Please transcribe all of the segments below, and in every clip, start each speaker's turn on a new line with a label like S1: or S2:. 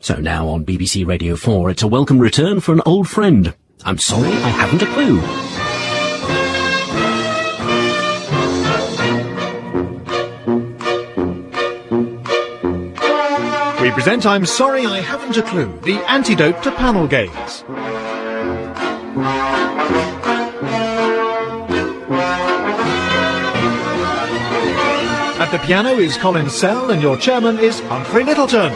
S1: So now on BBC Radio 4, it's a welcome return for an old friend. I'm sorry, I haven't a clue.
S2: We present I'm Sorry I Haven't a Clue, the antidote to panel games. At the piano is Colin Sell and your chairman is Humphrey Lyttelton.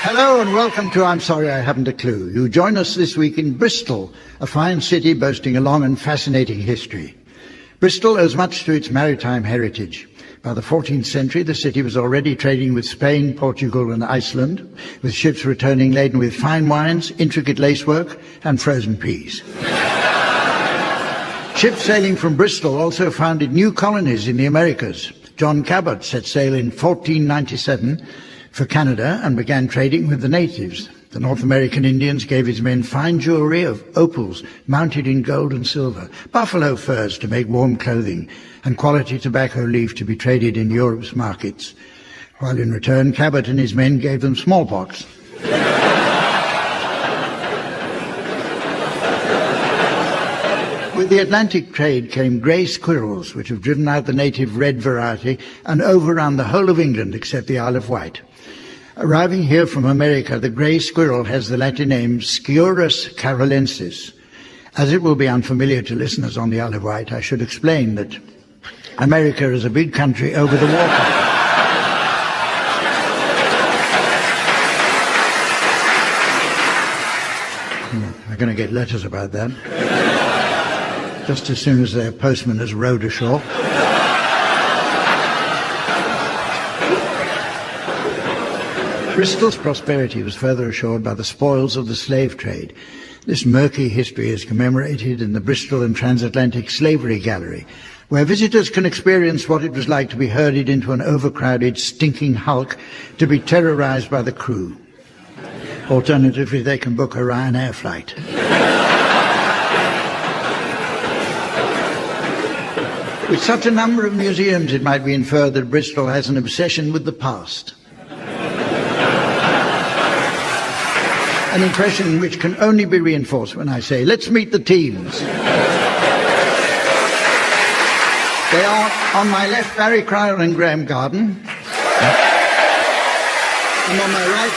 S3: Hello and welcome to I'm Sorry I Haven't a Clue. You join us this week in Bristol, a fine city boasting a long and fascinating history. Bristol owes much to its maritime heritage. By the 14th century, the city was already trading with Spain, Portugal and Iceland, with ships returning laden with fine wines, intricate lacework and frozen peas. Ships sailing from Bristol also founded new colonies in the Americas. John Cabot set sail in 1497 for Canada and began trading with the natives. The North American Indians gave his men fine jewelry of opals mounted in gold and silver, buffalo furs to make warm clothing, and quality tobacco leaf to be traded in Europe's markets, while in return Cabot and his men gave them smallpox. With the Atlantic trade came grey squirrels, which have driven out the native red variety and overrun the whole of England except the Isle of Wight. Arriving here from America, the grey squirrel has the Latin name Sciurus carolensis. As it will be unfamiliar to listeners on the Isle of Wight, I should explain that America is a big country over the water. I'm going to get letters about that. Just as soon as their postman has rowed ashore. Bristol's prosperity was further assured by the spoils of the slave trade. This murky history is commemorated in the Bristol and Transatlantic Slavery Gallery, where visitors can experience what it was like to be herded into an overcrowded, stinking hulk to be terrorized by the crew. Alternatively, they can book a Ryanair flight. With such a number of museums, it might be inferred that Bristol has an obsession with the past. An impression which can only be reinforced when I say, let's meet the teams. They are, on my left, Barry Cryle and Graham Garden. And on my right,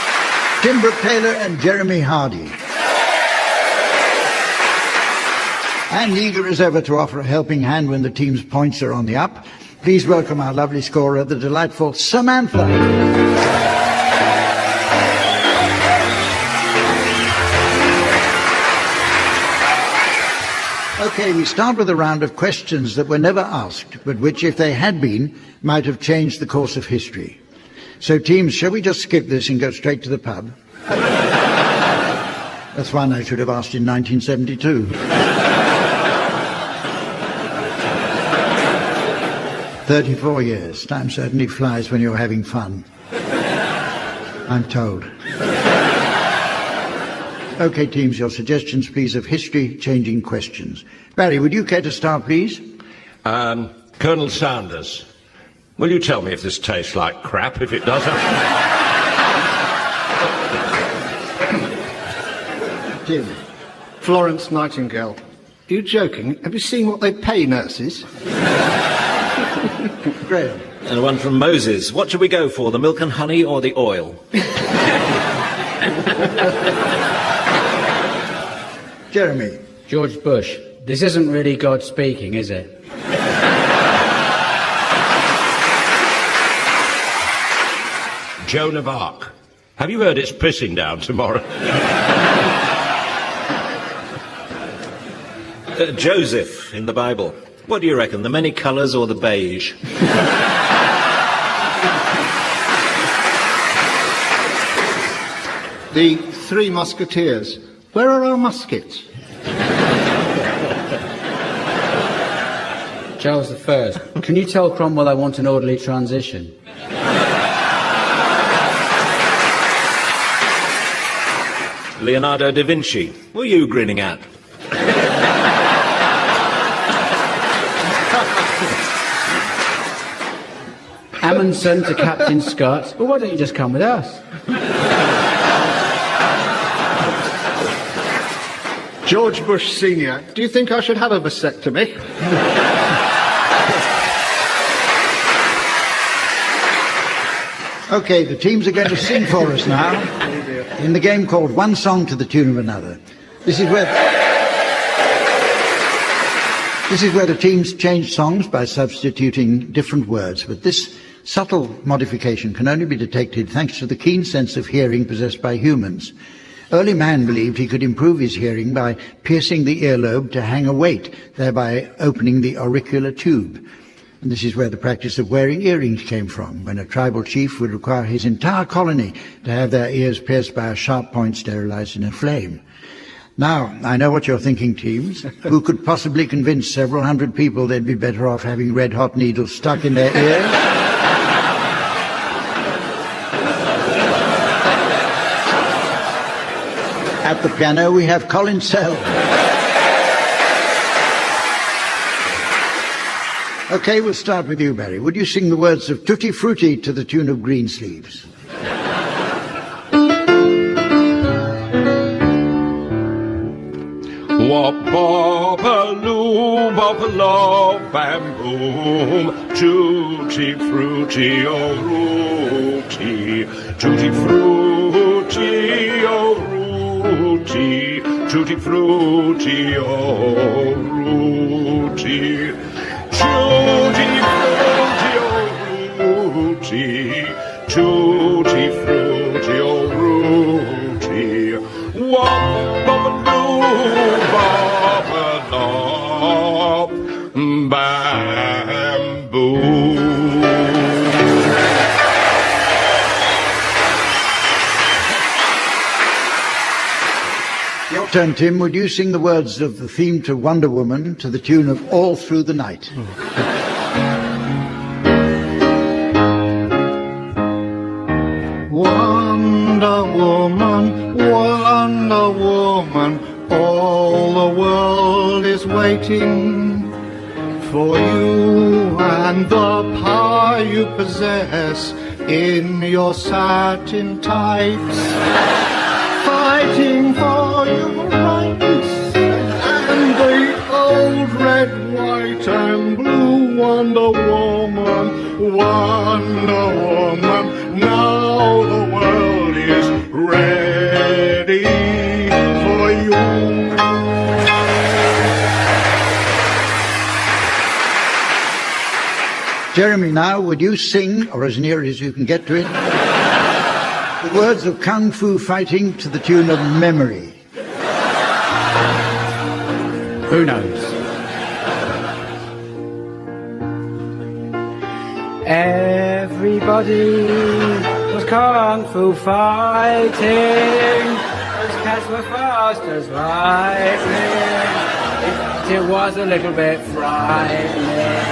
S3: Tim Brooke-Taylor and Jeremy Hardy. And eager as ever to offer a helping hand when the team's points are on the up, please welcome our lovely scorer, the delightful Samantha. Okay, we start with a round of questions that were never asked, but which, if they had been, might have changed the course of history. So, teams, shall we just skip this and go straight to the pub? That's one I should have asked in 1972. 34 years. Time certainly flies when you're having fun. I'm told. Okay, teams, your suggestions, please, of history-changing questions. Barry, would you care to start, please?
S4: Colonel Sanders, will you tell me if this tastes like crap, if it doesn't?
S3: Tim.
S5: Florence Nightingale. Are you joking? Have you seen what they pay nurses?
S3: Graham.
S6: And one from Moses. What should we go for, the milk and honey or the oil?
S3: Jeremy.
S7: George Bush. This isn't really God speaking, is it?
S4: Joan of Arc. Have you heard it's pissing down tomorrow?
S6: Joseph in the Bible. What do you reckon, the many colours or the beige?
S5: The Three Musketeers. Where are our muskets?
S7: Charles I. Can you tell Cromwell I want an orderly transition?
S6: Leonardo da Vinci. What are you grinning at?
S7: Amundsen to Captain Scott. Well, why don't you just come with us?
S5: George Bush Sr., do you think I should have a vasectomy?
S3: Okay, the teams are going to sing for us now in the game called One Song to the Tune of Another. This is where the teams change songs by substituting different words, but this subtle modification can only be detected thanks to the keen sense of hearing possessed by humans. Early man believed he could improve his hearing by piercing the earlobe to hang a weight, thereby opening the auricular tube. And this is where the practice of wearing earrings came from, when a tribal chief would require his entire colony to have their ears pierced by a sharp point sterilized in a flame. Now, I know what you're thinking, teams. Who could possibly convince several hundred people they'd be better off having red-hot needles stuck in their ears? At the piano, we have Colin Sell. Okay, we'll start with you, Barry. Would you sing the words of Tutti Frutti to the tune of Greensleeves?
S4: Wop-bop-a-loo, bop-a-lop and boom, tutti frutti oh rooty, tutti frutti oh rooty, tutti frutti oh rooty, tutti frutti oh rooty, tutti frutti oh rooty, wop-bop-a-loo, bop-a-lop, bamboo.
S3: Your turn, Tim. Would you sing the words of the theme to Wonder Woman to the tune of All Through the Night?
S5: Wonder Woman, Wonder Woman, all the world is waiting for you and the power you possess in your satin tights, fighting for your rights and the old red, white and blue Wonder Woman, Wonder Woman. Now the world is ready for you.
S3: Jeremy, now, would you sing, or as near as you can get to it, the words of Kung Fu Fighting to the tune of Memory?
S7: Who knows? Everybody was kung fu fighting, those cats were fast as lightning. It was a little bit frightening.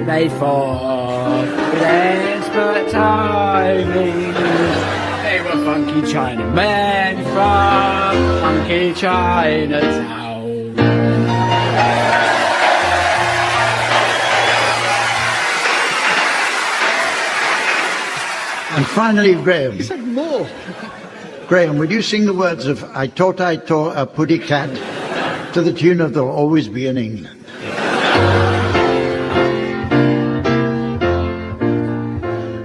S7: They fought with expert timing. They were funky Chinamen from funky Chinatown.
S3: And finally, Graham.
S5: He said more.
S3: Graham, would you sing the words of I Taught a Puddy Cat to the tune of There'll Always Be an England?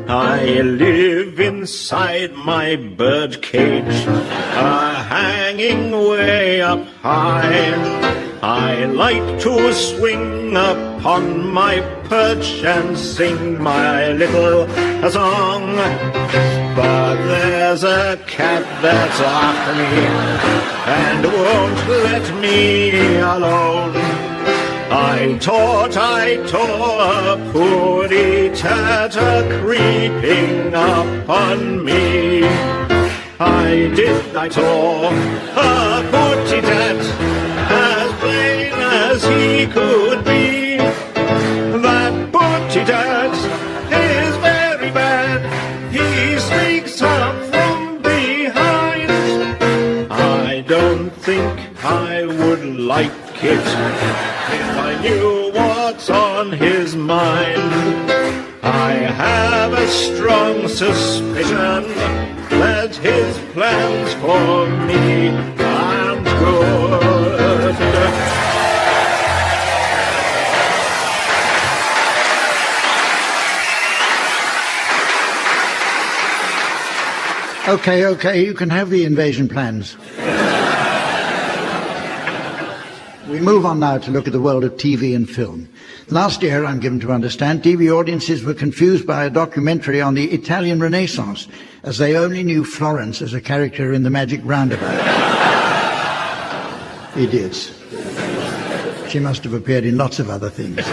S6: I live inside my bird cage, hanging way up high. I like to swing upon my perch and sing my little song. But there's a cat that's after me and won't let me alone. I taught a puddy tat creeping upon me. I taught a puddy tat as plain as he could be. That puddy tat is very bad. He sneaks up from behind. I don't think I would like it if I knew what's on on his mind. I have a strong suspicion that his plans for me aren't good.
S3: Okay, you can have the invasion plans. We move on now to look at the world of TV and film. Last year, I'm given to understand, TV audiences were confused by a documentary on the Italian Renaissance, as they only knew Florence as a character in the Magic Roundabout. Idiots. She must have appeared in lots of other things.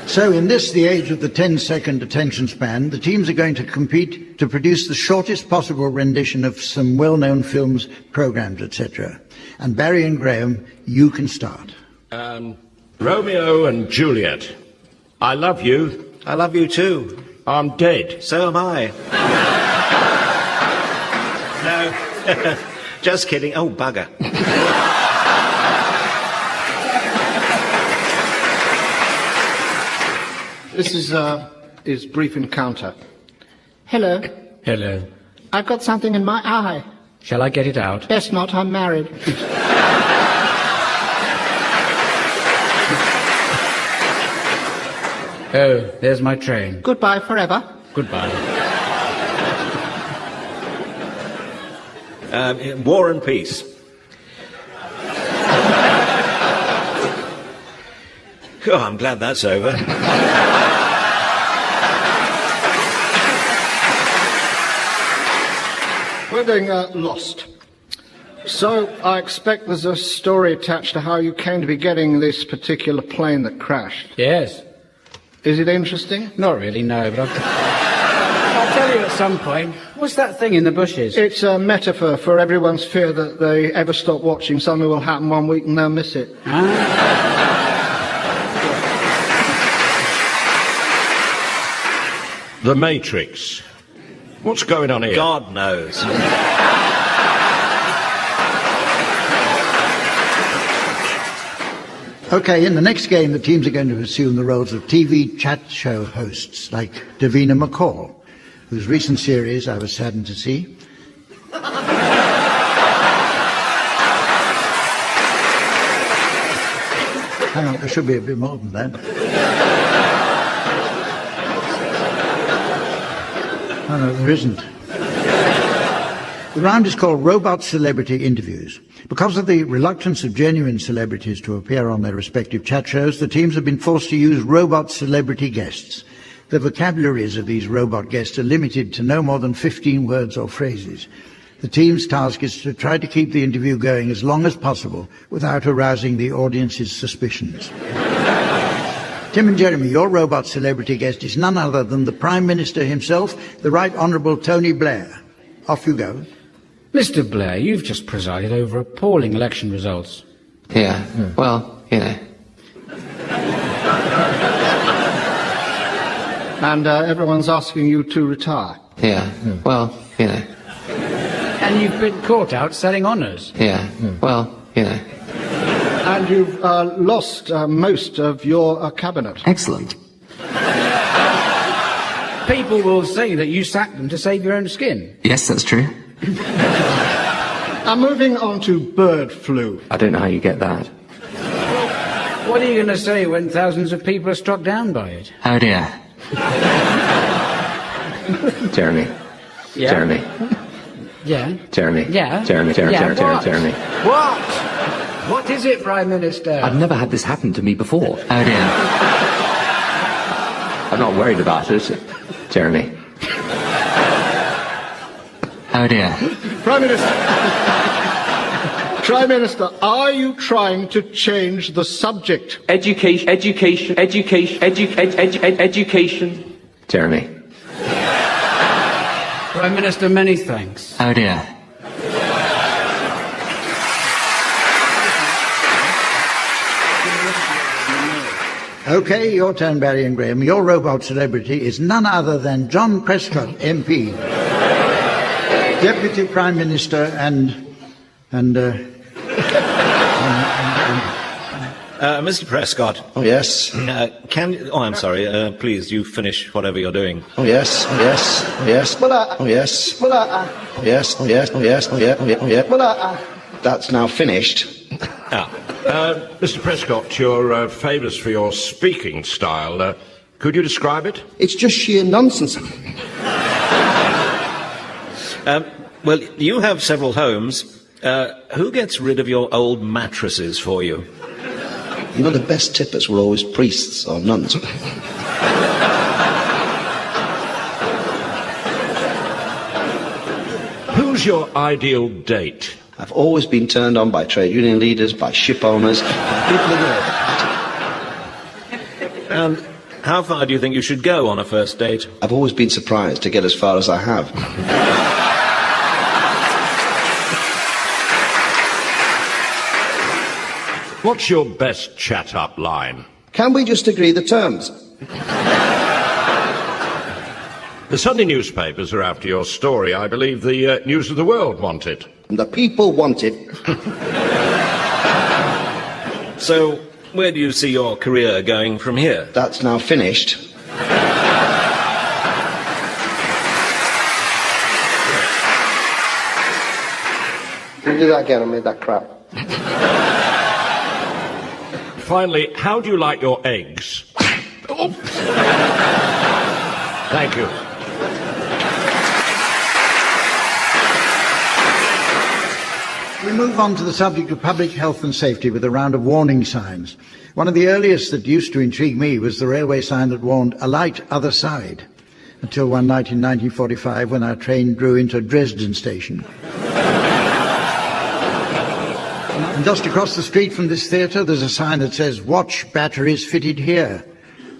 S3: So in this, the age of the 10-second attention span, the teams are going to compete to produce the shortest possible rendition of some well-known films, programs, etc. And Barry and Graham, you can start.
S4: Romeo and Juliet. I love you.
S6: I love you too.
S4: I'm dead.
S6: So am I. No, just kidding. Oh, bugger.
S5: This is Brief Encounter. Hello.
S7: Hello.
S5: I've got something in my eye.
S7: Shall I get it out?
S5: Best not, I'm married.
S7: Oh, there's my train.
S5: Goodbye forever.
S7: Goodbye.
S6: War and Peace. Oh, I'm glad that's over.
S5: We're doing Lost. So I expect there's a story attached to how you came to be getting this particular plane that crashed.
S7: Yes.
S5: Is it interesting?
S7: Not really, no, but I'll tell you at some point. What's that thing in the bushes?
S5: It's a metaphor for everyone's fear that they ever stop watching. Something will happen one week and they'll miss it.
S4: The Matrix. What's going on here?
S6: God knows.
S3: Okay, in the next game, the teams are going to assume the roles of TV chat show hosts, like Davina McCall, whose recent series I was saddened to see. Hang on, there should be a bit more than that. Oh, no, there isn't. The round is called Robot Celebrity Interviews. Because of the reluctance of genuine celebrities to appear on their respective chat shows, the teams have been forced to use robot celebrity guests. The vocabularies of these robot guests are limited to no more than 15 words or phrases. The team's task is to try to keep the interview going as long as possible without arousing the audience's suspicions. Tim and Jeremy, your robot celebrity guest is none other than the Prime Minister himself, the Right Honourable Tony Blair. Off you go.
S7: Mr. Blair, you've just presided over appalling election results.
S8: Yeah, well, you know.
S5: And everyone's asking you to retire.
S8: Yeah, well, you know.
S7: And you've been caught out selling honours.
S8: Yeah, well, you know.
S5: And you've lost most of your cabinet.
S8: Excellent.
S7: People will say that you sacked them to save your own skin.
S8: Yes, that's true.
S5: Moving on to bird flu.
S8: I don't know how you get that.
S7: What are you going to say when thousands of people are struck down by it?
S8: Oh dear. Jeremy.
S7: Yeah?
S8: Jeremy.
S7: Yeah?
S8: Jeremy.
S7: Yeah?
S8: Jeremy.
S7: What? What? What is it, Prime Minister?
S8: I've never had this happen to me before. Oh dear. I'm not worried about it. Jeremy. Oh dear.
S5: Prime Minister. Prime Minister, are you trying to change the subject?
S8: Education. Jeremy.
S7: Prime Minister, many thanks.
S8: Oh dear.
S3: Okay, your turn, Barry and Graham. Your robot celebrity is none other than John Prescott, MP, Deputy Prime Minister and And,
S6: Mr. Prescott.
S9: Oh, yes.
S6: I'm sorry. Please, you finish whatever you're doing.
S9: Oh, yes. Oh, yes. Oh, yes. Oh, yes. Oh, yes. Oh, yes. Oh, yes. Oh, yeah. Oh, yeah. Oh, yeah. That's now finished.
S4: Mr. Prescott, you're famous for your speaking style. Could you describe it?
S9: It's just sheer nonsense.
S6: Well, you have several homes. Who gets rid of your old mattresses for you?
S9: You know, the best tippers were always priests or nuns.
S4: Who's your ideal date?
S9: I've always been turned on by trade union leaders, by ship owners, by people in the
S6: And how far do you think you should go on a first date?
S9: I've always been surprised to get as far as I have.
S4: What's your best chat-up line?
S9: Can we just agree the terms?
S4: The Sunday newspapers are after your story. I believe the News of the World want it.
S9: And the people want it.
S6: So, where do you see your career going from here?
S9: That's now finished. Can you do that again? I made that crap.
S4: Finally, how do you like your eggs? Oh. Thank you.
S3: We move on to the subject of public health and safety with a round of warning signs. One of the earliest that used to intrigue me was the railway sign that warned, "Alight, other side," until one night in 1945 when our train drew into Dresden station. And just across the street from this theatre, there's a sign that says, "Watch, batteries fitted here."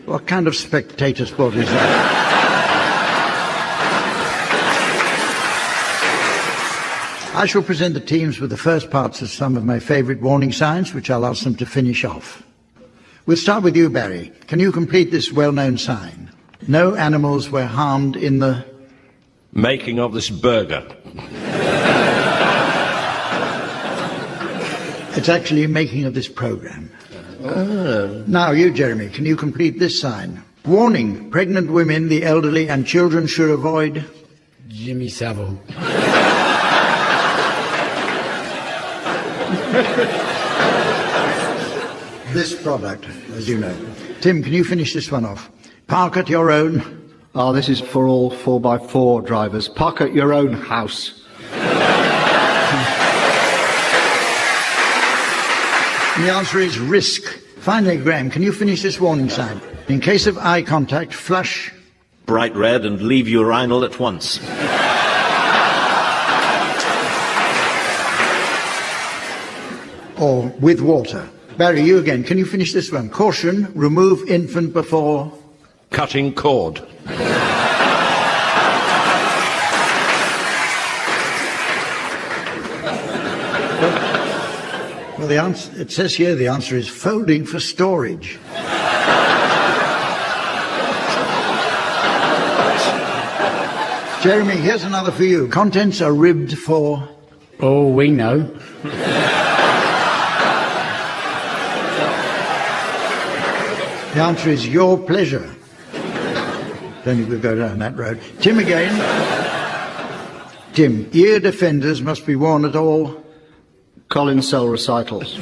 S3: What kind of spectator sport is that? I shall present the teams with the first parts of some of my favourite warning signs, which I'll ask them to finish off. We'll start with you, Barry. Can you complete this well-known sign? No animals were harmed in the...
S4: Making of this burger.
S3: It's actually making of this programme. Now you, Jeremy, can you complete this sign? Warning, pregnant women, the elderly and children should avoid...
S7: Jimmy Savile.
S3: this product, as you know. Tim, can you finish this one off? Park at your own...
S5: This is for all 4x4 drivers. Park at your own house.
S3: And the answer is risk. Finally, Graham, can you finish this warning sign? In case of eye contact, flush...
S6: Bright red and leave urinal at once.
S3: Or with water. Barry, you again. Can you finish this one? Caution, remove infant before...
S4: Cutting cord.
S3: Well, the answer, it says here the answer is folding for storage. Jeremy, here's another for you. Contents are ribbed for...
S7: Oh, we know.
S3: The answer is your pleasure. Don't think we'll go down that road. Tim again. Tim, ear defenders must be worn at all...
S5: Colin Cell recitals.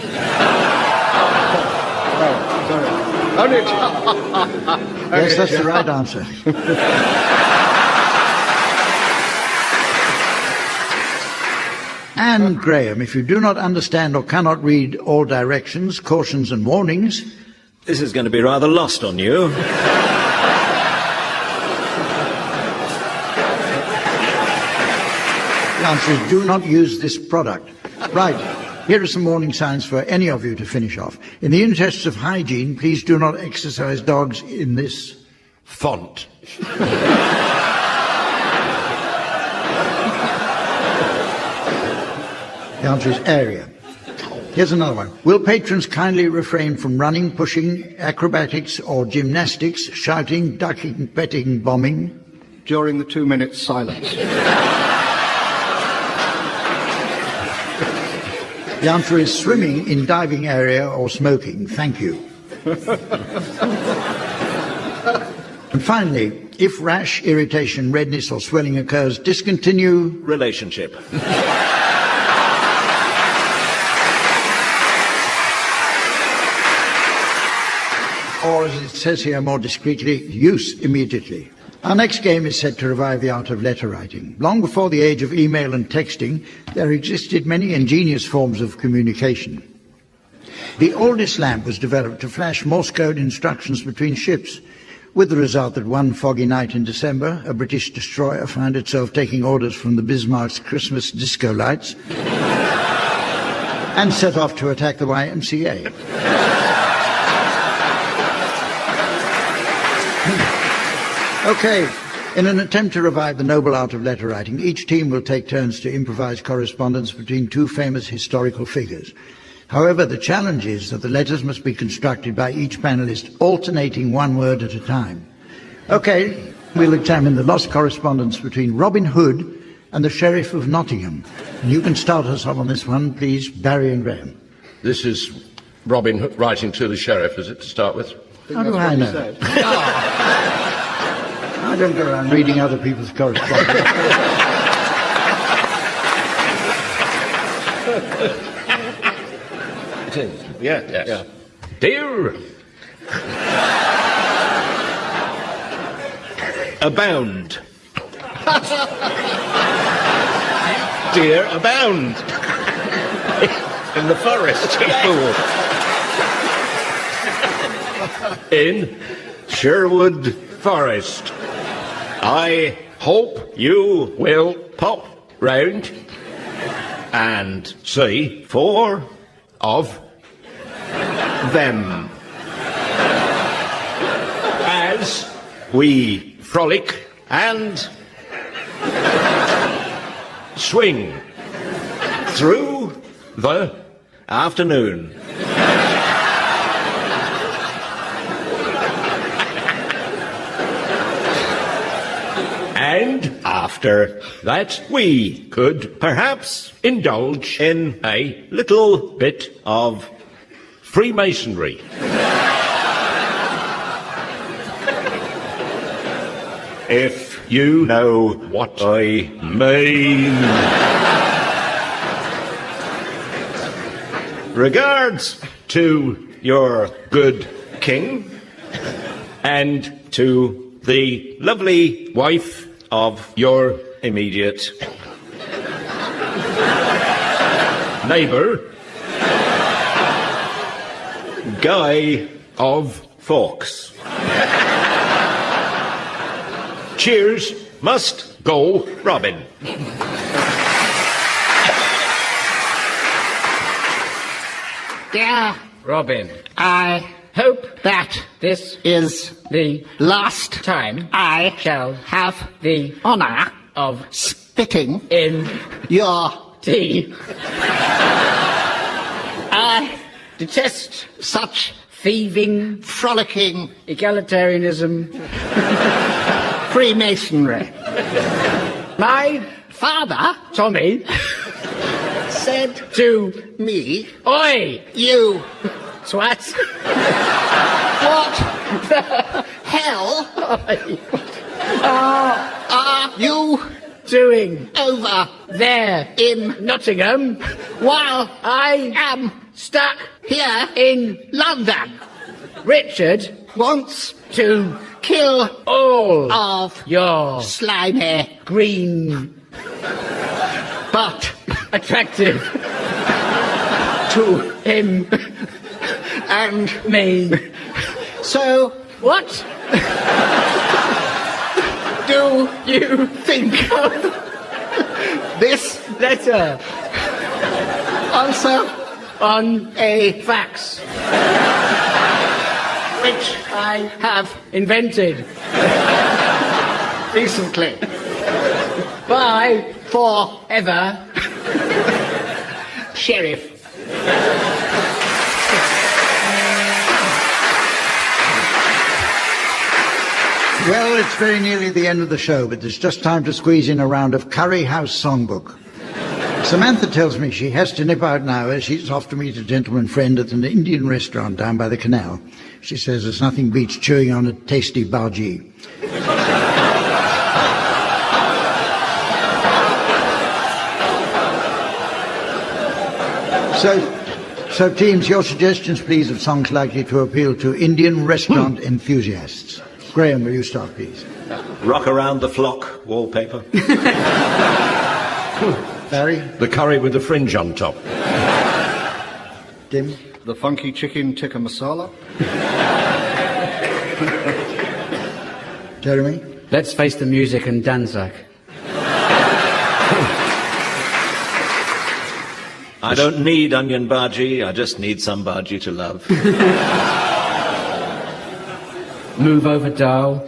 S3: Yes, that's the right answer. And Graham, if you do not understand or cannot read all directions, cautions and warnings...
S6: This is going to be rather lost on you.
S3: The answer is do not use this product. Right, here are some warning signs for any of you to finish off. In the interests of hygiene, please do not exercise dogs in this...
S4: Font.
S3: The answer is area. Here's another one. Will patrons kindly refrain from running, pushing, acrobatics or gymnastics, shouting, ducking, petting, bombing?
S5: During the 2 minutes silence.
S3: The answer is swimming in diving area or smoking. Thank you. And finally, if rash, irritation, redness or swelling occurs, discontinue
S6: relationship.
S3: Or, as it says here more discreetly, use immediately. Our next game is set to revive the art of letter writing. Long before the age of email and texting, there existed many ingenious forms of communication. The oldest lamp was developed to flash Morse code instructions between ships, with the result that one foggy night in December, a British destroyer found itself taking orders from the Bismarck's Christmas disco lights and set off to attack the YMCA. Okay, in an attempt to revive the noble art of letter writing, each team will take turns to improvise correspondence between two famous historical figures. However, the challenge is that the letters must be constructed by each panellist, alternating one word at a time. Okay, we'll examine the lost correspondence between Robin Hood and the Sheriff of Nottingham. And you can start us off on this one, please, Barry and Graham.
S4: This is Robin Hood writing to the sheriff, is it, to start with?
S3: How do I know? I don't go around reading other people's correspondence.
S4: Yes. Dear
S6: abound. Deer abound. In the forest, fool.
S4: in Sherwood Forest. I hope you will pop round and see 4 of them as we frolic and swing through the afternoon. And after that, we could perhaps indulge in a little bit of Freemasonry. If you know what I mean. Regards to your good king and to the lovely wife of your immediate neighbour, Guy of Fawkes. Cheers, must go Robin.
S7: Dear Robin, I hope that this is the last time I shall have the honour of spitting in your tea. I detest such thieving, frolicking, egalitarianism, Freemasonry. My father, Tommy, said to me, "Oi, you swat! What the hell are you doing over there in Nottingham while I am stuck here in London? Richard wants to kill all of your slimy, green, but attractive to him and me. So what do you think of this letter? Also on a fax, which I have invented recently by forever Sheriff.
S3: Well, it's very nearly the end of the show, but there's just time to squeeze in a round of Curry House Songbook. Samantha tells me she has to nip out now as she's off to meet a gentleman friend at an Indian restaurant down by the canal. She says there's nothing beats chewing on a tasty bhaji. So teams, your suggestions please of songs likely to appeal to Indian restaurant enthusiasts. Graham, will you start please?
S6: Rock Around the Flock wallpaper.
S3: Barry?
S4: The curry with the fringe on top.
S3: Tim?
S5: The funky chicken tikka masala.
S3: Jeremy?
S10: Let's Face the Music and Danzak.
S6: I don't need onion bhaji, I just need some bhaji to love.
S10: Move Over Dal.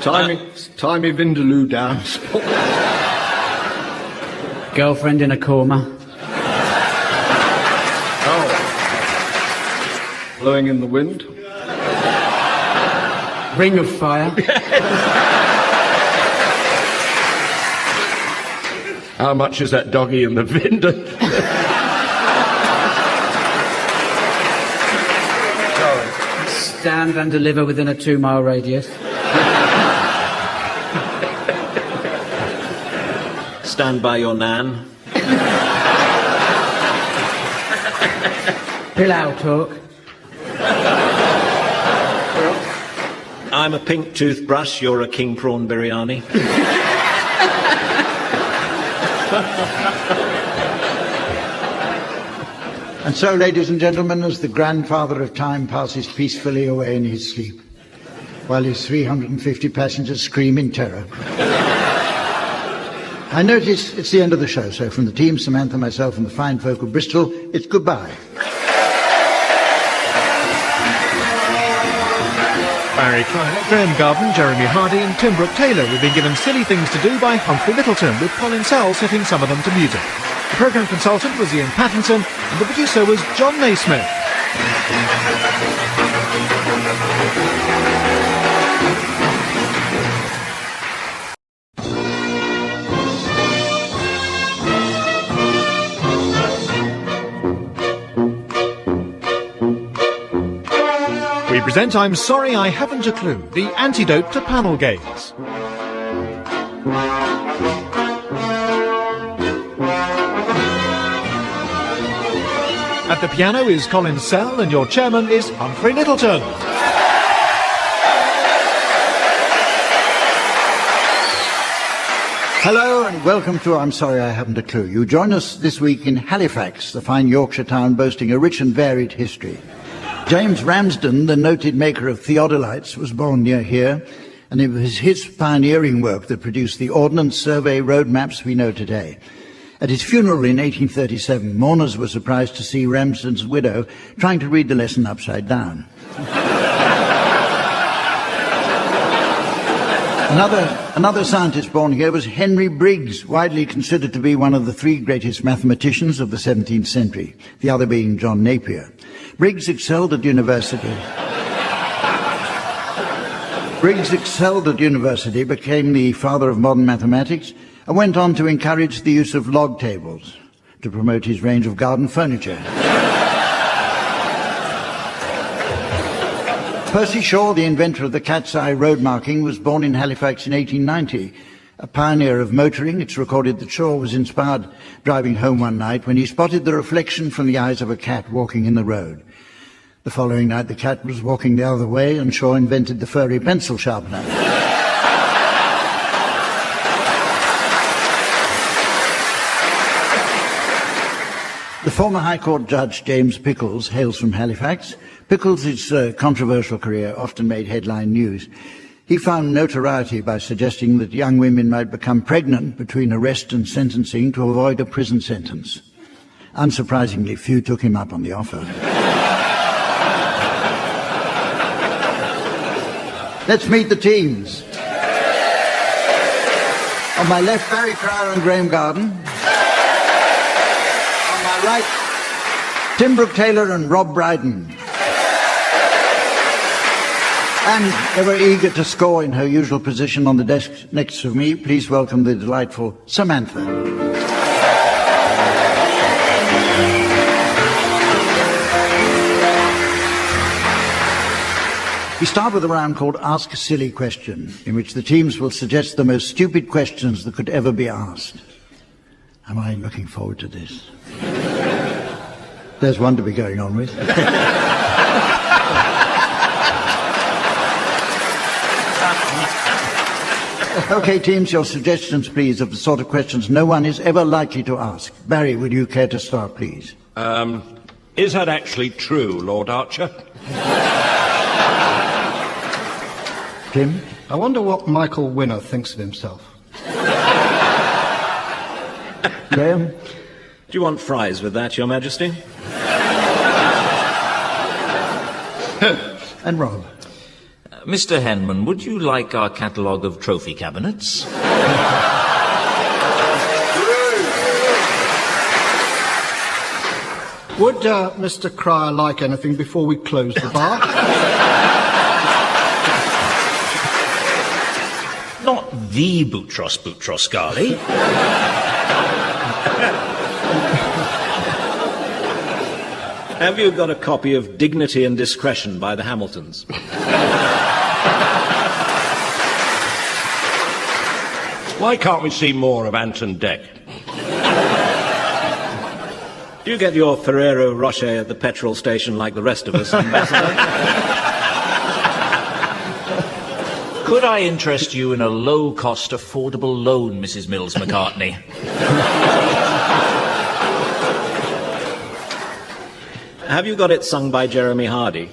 S5: Timey Vindaloo dance.
S10: Girlfriend in a Coma.
S5: Oh. Blowing in the Wind.
S10: Ring of Fire.
S4: How much is that doggy in the vinda?
S10: Stand and Deliver within a 2-mile radius.
S6: Stand By Your Nan.
S10: Pillow Talk.
S6: I'm a pink toothbrush, you're a king prawn biryani.
S3: And so, ladies and gentlemen, as the grandfather of time passes peacefully away in his sleep, while his 350 passengers scream in terror, I notice it's the end of the show, so from the team, Samantha, myself and the fine folk of Bristol, it's goodbye.
S2: Barry Kleiner, Graham Garden, Jeremy Hardy and Tim Brooke-Taylor. We've been given Silly Things to Do by Humphrey Lyttelton, with Colin Sell setting some of them to music. The programme consultant was Ian Pattinson and the producer was John Naismith. We present I'm Sorry I Haven't a Clue, the antidote to panel games. At the piano is Colin Sell and your chairman is Humphrey Lyttelton.
S3: Hello and welcome to I'm Sorry I Haven't a Clue. You join us this week in Halifax, the fine Yorkshire town boasting a rich and varied history. James Ramsden, the noted maker of theodolites, was born near here, and it was his pioneering work that produced the Ordnance Survey road maps we know today. At his funeral in 1837, mourners were surprised to see Ramsden's widow trying to read the lesson upside down. Another scientist born here was Henry Briggs, widely considered to be one of the three greatest mathematicians of the 17th century, the other being John Napier. Briggs excelled at university, became the father of modern mathematics, and went on to encourage the use of log tables to promote his range of garden furniture. Percy Shaw, the inventor of the cat's eye road marking, was born in Halifax in 1890. A pioneer of motoring, it's recorded that Shaw was inspired driving home one night when he spotted the reflection from the eyes of a cat walking in the road. The following night, the cat was walking the other way, and Shaw invented the furry pencil sharpener. The former High Court Judge James Pickles hails from Halifax. Pickles' controversial career often made headline news. He found notoriety by suggesting that young women might become pregnant between arrest and sentencing to avoid a prison sentence. Unsurprisingly, few took him up on the offer. Let's meet the teams. On my left, Barry Cryer and Graham Garden. On my right, Tim Brooke-Taylor and Rob Brydon. And ever eager to score in her usual position on the desk next to me, please welcome the delightful Samantha. We start with a round called Ask a Silly Question, in which the teams will suggest the most stupid questions that could ever be asked. Am I looking forward to this? There's one to be going on with. Okay, teams, your suggestions, please, of the sort of questions no one is ever likely to ask. Barry, would you care to start, please?
S4: Is that actually true, Lord Archer?
S3: Tim?
S5: I wonder what Michael Winner thinks of himself.
S3: Graham?
S6: Do you want fries with that, Your Majesty?
S3: And Rob?
S11: Mr. Henman, would you like our catalogue of trophy cabinets?
S5: Would Mr. Cryer like anything before we close the bar?
S11: Not the Boutros Ghali.
S6: Have you got a copy of Dignity and Discretion by the Hamiltons?
S4: Why can't we see more of Anton Deck?
S6: Do you get your Ferrero Rocher at the petrol station like the rest of us, Ambassador?
S11: Could I interest you in a low-cost, affordable loan, Mrs. Mills McCartney?
S6: Have you got it sung by Jeremy Hardy?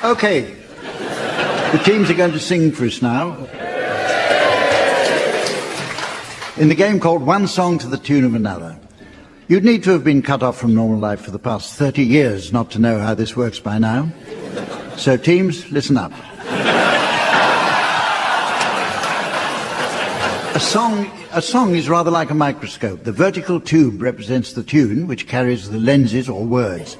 S3: Okay. The teams are going to sing for us now. In the game called One Song to the Tune of Another. You'd need to have been cut off from normal life for the past 30 years not to know how this works by now. So teams, listen up. A song is rather like a microscope. The vertical tube represents the tune, which carries the lenses or words.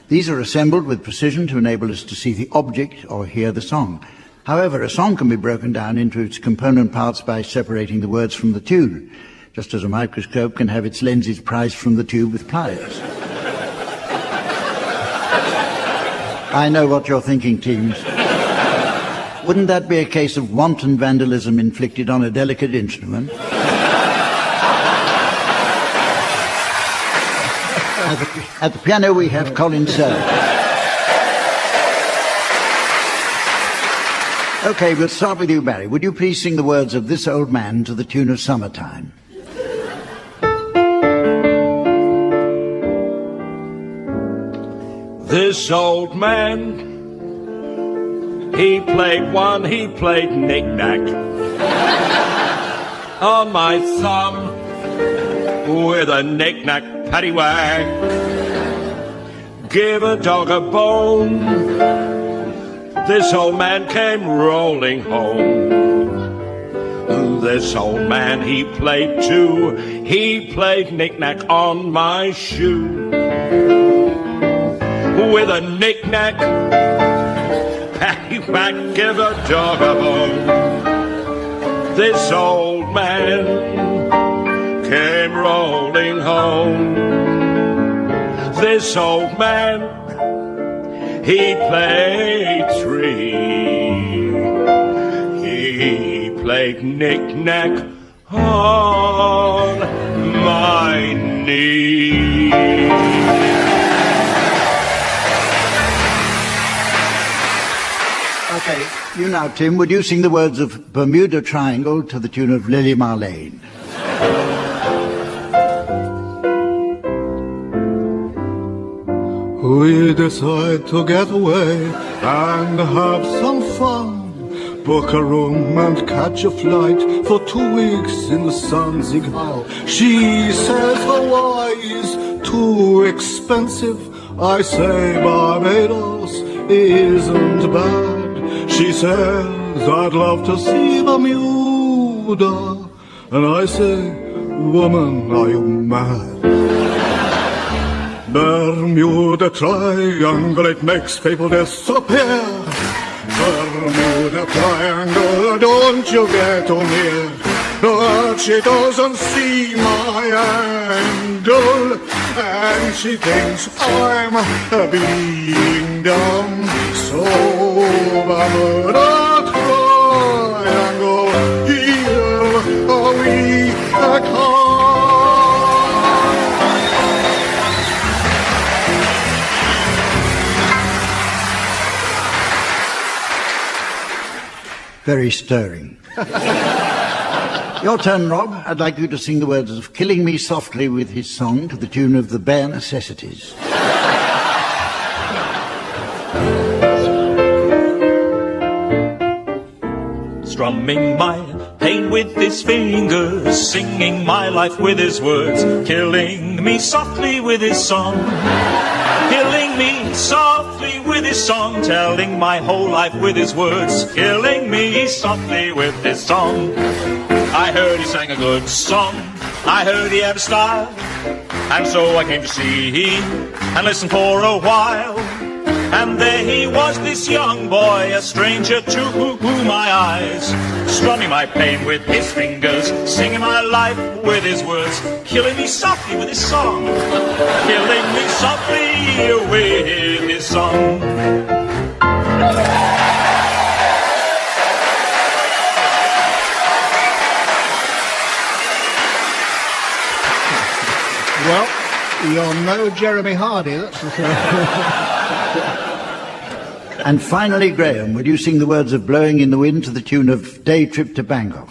S3: These are assembled with precision to enable us to see the object or hear the song. However, a song can be broken down into its component parts by separating the words from the tune, just as a microscope can have its lenses prized from the tube with pliers. I know what you're thinking, teams. Wouldn't that be a case of wanton vandalism inflicted on a delicate instrument? At the piano we have Colin Searle. Okay, we'll start with you, Barry. Would you please sing the words of This Old Man to the tune of Summertime?
S4: This old man, he played knick-knack on my thumb with a knick-knack paddywhack. Give a dog a bone, this old man came rolling home. This old man, he played too, he played knick-knack on my shoe. With a knick-knack, paddywhack, give a dog a bone. This old man came rolling home. This old man, he played three. He played knick-knack on my knee.
S3: Okay, you now, Tim, would you sing the words of Bermuda Triangle to the tune of Lily Marlene?
S12: We decide to get away and have some fun. Book a room and catch a flight for 2 weeks in the Sunzig Isle. She says Hawaii's too expensive. I say Barbados isn't bad. She says I'd love to see Bermuda. And I say, woman, are you mad? Bermuda Triangle, it makes people disappear. Bermuda Triangle, don't you get too near. But she doesn't see my angle, and she thinks I'm being dumb. So Bermuda Triangle, here we come.
S3: Very stirring. Your turn, Rob. I'd like you to sing the words of Killing Me Softly with his song to the tune of The Bare Necessities.
S11: Strumming my pain with his fingers, singing my life with his words, killing me softly with his song. Killing me softly with his song, telling my whole life with his words, killing me softly with his song. I heard he sang a good song, I heard he had a style, and so I came to see and listen for a while. And there he was, this young boy, a stranger to my eyes, strumming my pain with his fingers, singing my life with his words, killing me softly with his song, killing me softly with his song.
S5: Well, you're no Jeremy Hardy, that's for sure.
S3: And finally, Graham, will you sing the words of Blowing in the Wind to the tune of Day Trip to Bangkok?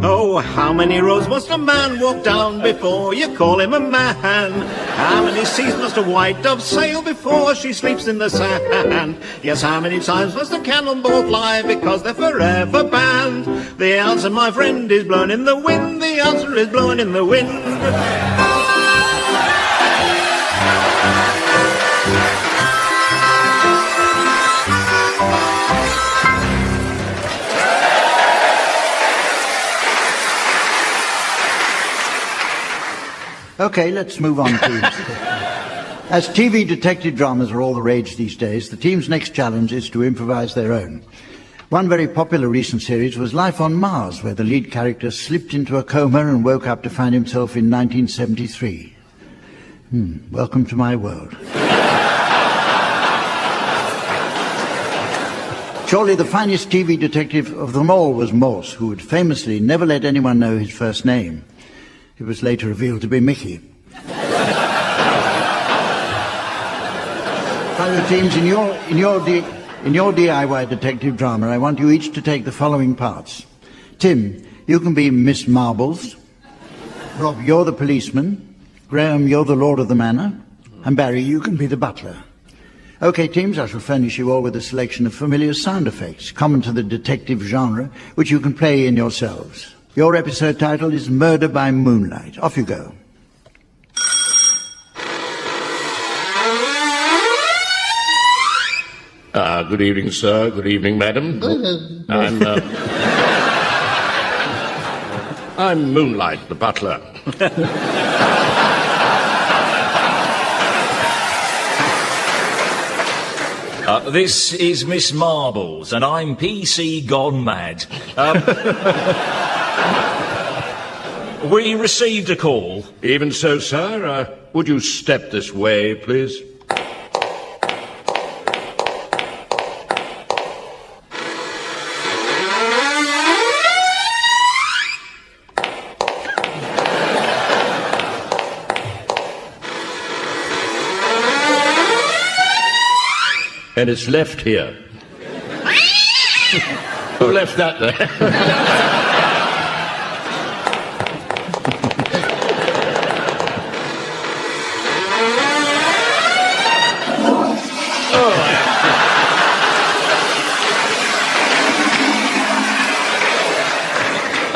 S6: Oh, how many roads must a man walk down before you call him a man? How many seas must a white dove sail before she sleeps in the sand? Yes, how many times must a cannonball fly because they're forever banned? The answer, my friend, is blown in the wind. The answer is blown in the wind.
S3: Okay, let's move on, please. As TV detective dramas are all the rage these days, the team's next challenge is to improvise their own. One very popular recent series was Life on Mars, where the lead character slipped into a coma and woke up to find himself in 1973. Welcome to my world. Surely the finest TV detective of them all was Morse, who would famously never let anyone know his first name. It was later revealed to be Mickey. Fellow teams, in your DIY detective drama, I want you each to take the following parts. Tim, you can be Miss Marbles. Rob, you're the policeman. Graham, you're the lord of the manor. And Barry, you can be the butler. Okay, teams, I shall furnish you all with a selection of familiar sound effects, common to the detective genre, which you can play in yourselves. Your episode title is Murder by Moonlight. Off you go.
S4: Good evening, sir. Good evening, madam. I'm Moonlight, the butler.
S11: This is Miss Marbles, and I'm PC gone mad. We received a call.
S4: Even so, sir, would you step this way, please? And it's left here. Who left that there?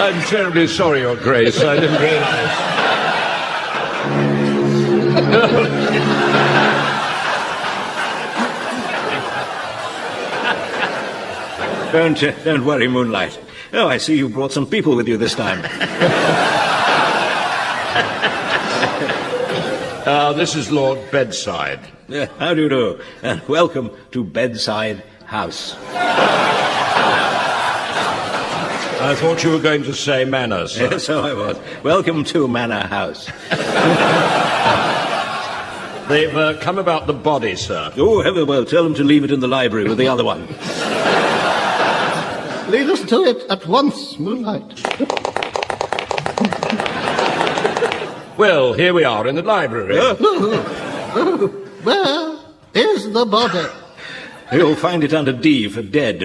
S4: I'm terribly sorry, Your Grace. I didn't realize.
S6: Don't worry, Moonlight. Oh, I see you brought some people with you this time.
S4: This is Lord Bedside.
S6: How do you do? And welcome to Bedside House.
S4: I thought you were going to say manor, sir.
S6: Yes, so I was. Welcome to Manor House.
S4: They've come about the body, sir.
S6: Oh, heaven, well, tell them to leave it in the library with the other one.
S5: Lead us to it at once, Moonlight.
S4: Well, here we are in the library.
S5: Where is the body?
S6: You'll find it under D for dead.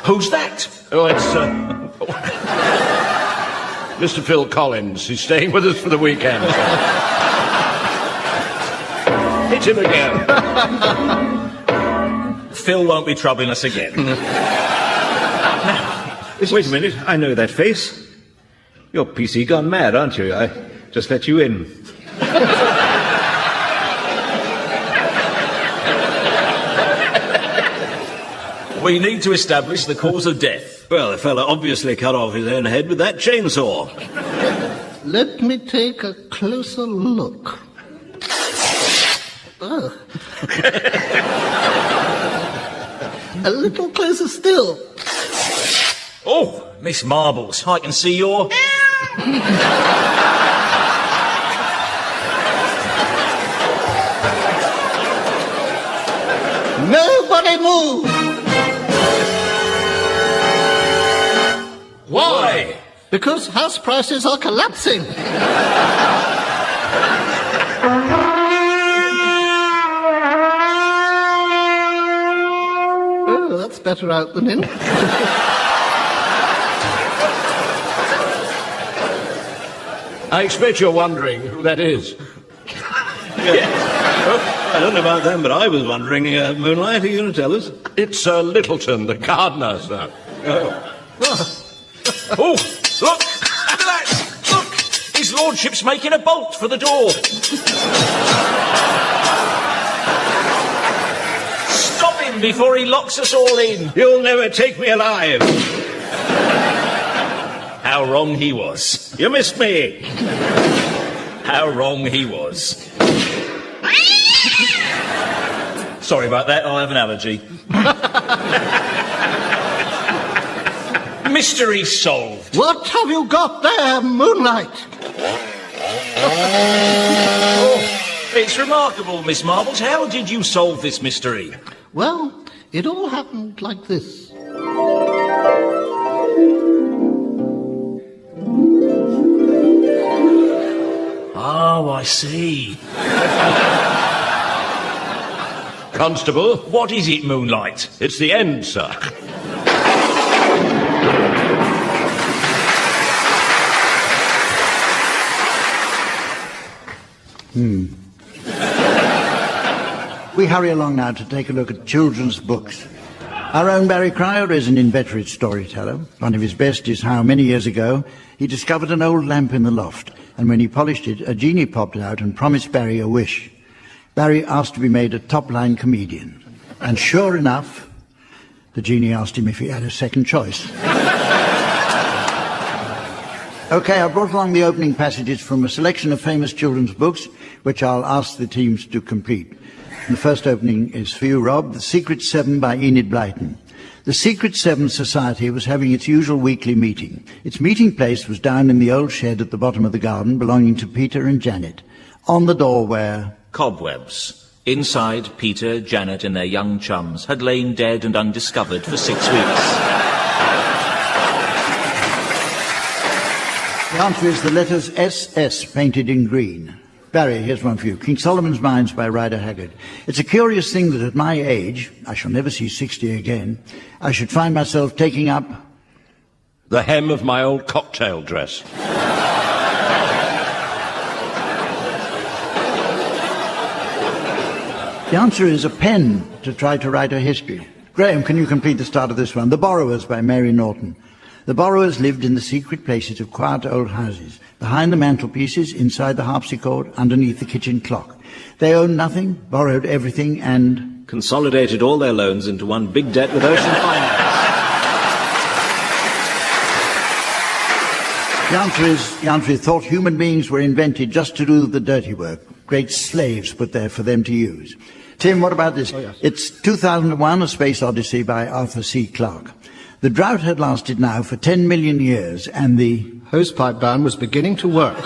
S4: Who's that? Oh, it's Mr. Phil Collins. He's staying with us for the weekend. Hit him again.
S11: Phil won't be troubling us again.
S6: Wait a minute, I know that face. You're PC gone mad, aren't you? I just let you in.
S11: We need to establish the cause of death.
S6: Well, the fella obviously cut off his own head with that chainsaw.
S5: Let me take a closer look. Oh. A little closer still.
S11: Oh, Miss Marbles, I can see your...
S5: Nobody move!
S11: Why?
S5: Because house prices are collapsing. Oh, that's better out than in.
S4: I expect you're wondering who that is.
S6: I don't know about them, but I was wondering, Moonlight, are you going to tell us?
S4: It's Lyttelton, the gardener, sir.
S11: Oh, look! Look at that! Look! His lordship's making a bolt for the door. Stop him before he locks us all in.
S6: You'll never take me alive.
S11: How wrong he was.
S6: You missed me.
S11: How wrong he was. Sorry about that, I have an allergy. Mystery solved.
S5: What have you got there, Moonlight?
S11: Oh, it's remarkable, Miss Marbles. How did you solve this mystery?
S5: Well, it all happened like this.
S11: Oh, I see.
S4: Constable?
S11: What is it, Moonlight?
S4: It's the end, sir.
S3: We hurry along now to take a look at children's books. Our own Barry Cryer is an inveterate storyteller. One of his best is how many years ago he discovered an old lamp in the loft, and when he polished it, a genie popped out and promised Barry a wish. Barry asked to be made a top-line comedian, and sure enough, the genie asked him if he had a second choice. Okay, I brought along the opening passages from a selection of famous children's books, which I'll ask the teams to complete. The first opening is for you, Rob, The Secret Seven by Enid Blyton. The Secret Seven Society was having its usual weekly meeting. Its meeting place was down in the old shed at the bottom of the garden belonging to Peter and Janet. On the door were...
S11: Cobwebs. Inside, Peter, Janet and their young chums had lain dead and undiscovered for 6 weeks.
S3: The answer is the letters SS painted in green. Barry, here's one for you. King Solomon's Mines by Rider Haggard. It's a curious thing that at my age, I shall never see 60 again, I should find myself taking up...
S4: The hem of my old cocktail dress.
S3: The answer is a pen to try to write a history. Graham, can you complete the start of this one? The Borrowers by Mary Norton. The borrowers lived in the secret places of quiet old houses, behind the mantelpieces, inside the harpsichord, underneath the kitchen clock. They owned nothing, borrowed everything, and
S6: consolidated all their loans into one big debt with Ocean Finance.
S3: The answer is thought human beings were invented just to do the dirty work. Great slaves put there for them to use. Tim, what about this?
S5: Oh, yes.
S3: It's 2001, A Space Odyssey by Arthur C. Clarke. The drought had lasted now for 10 million years, and the
S5: hosepipe ban was beginning to work.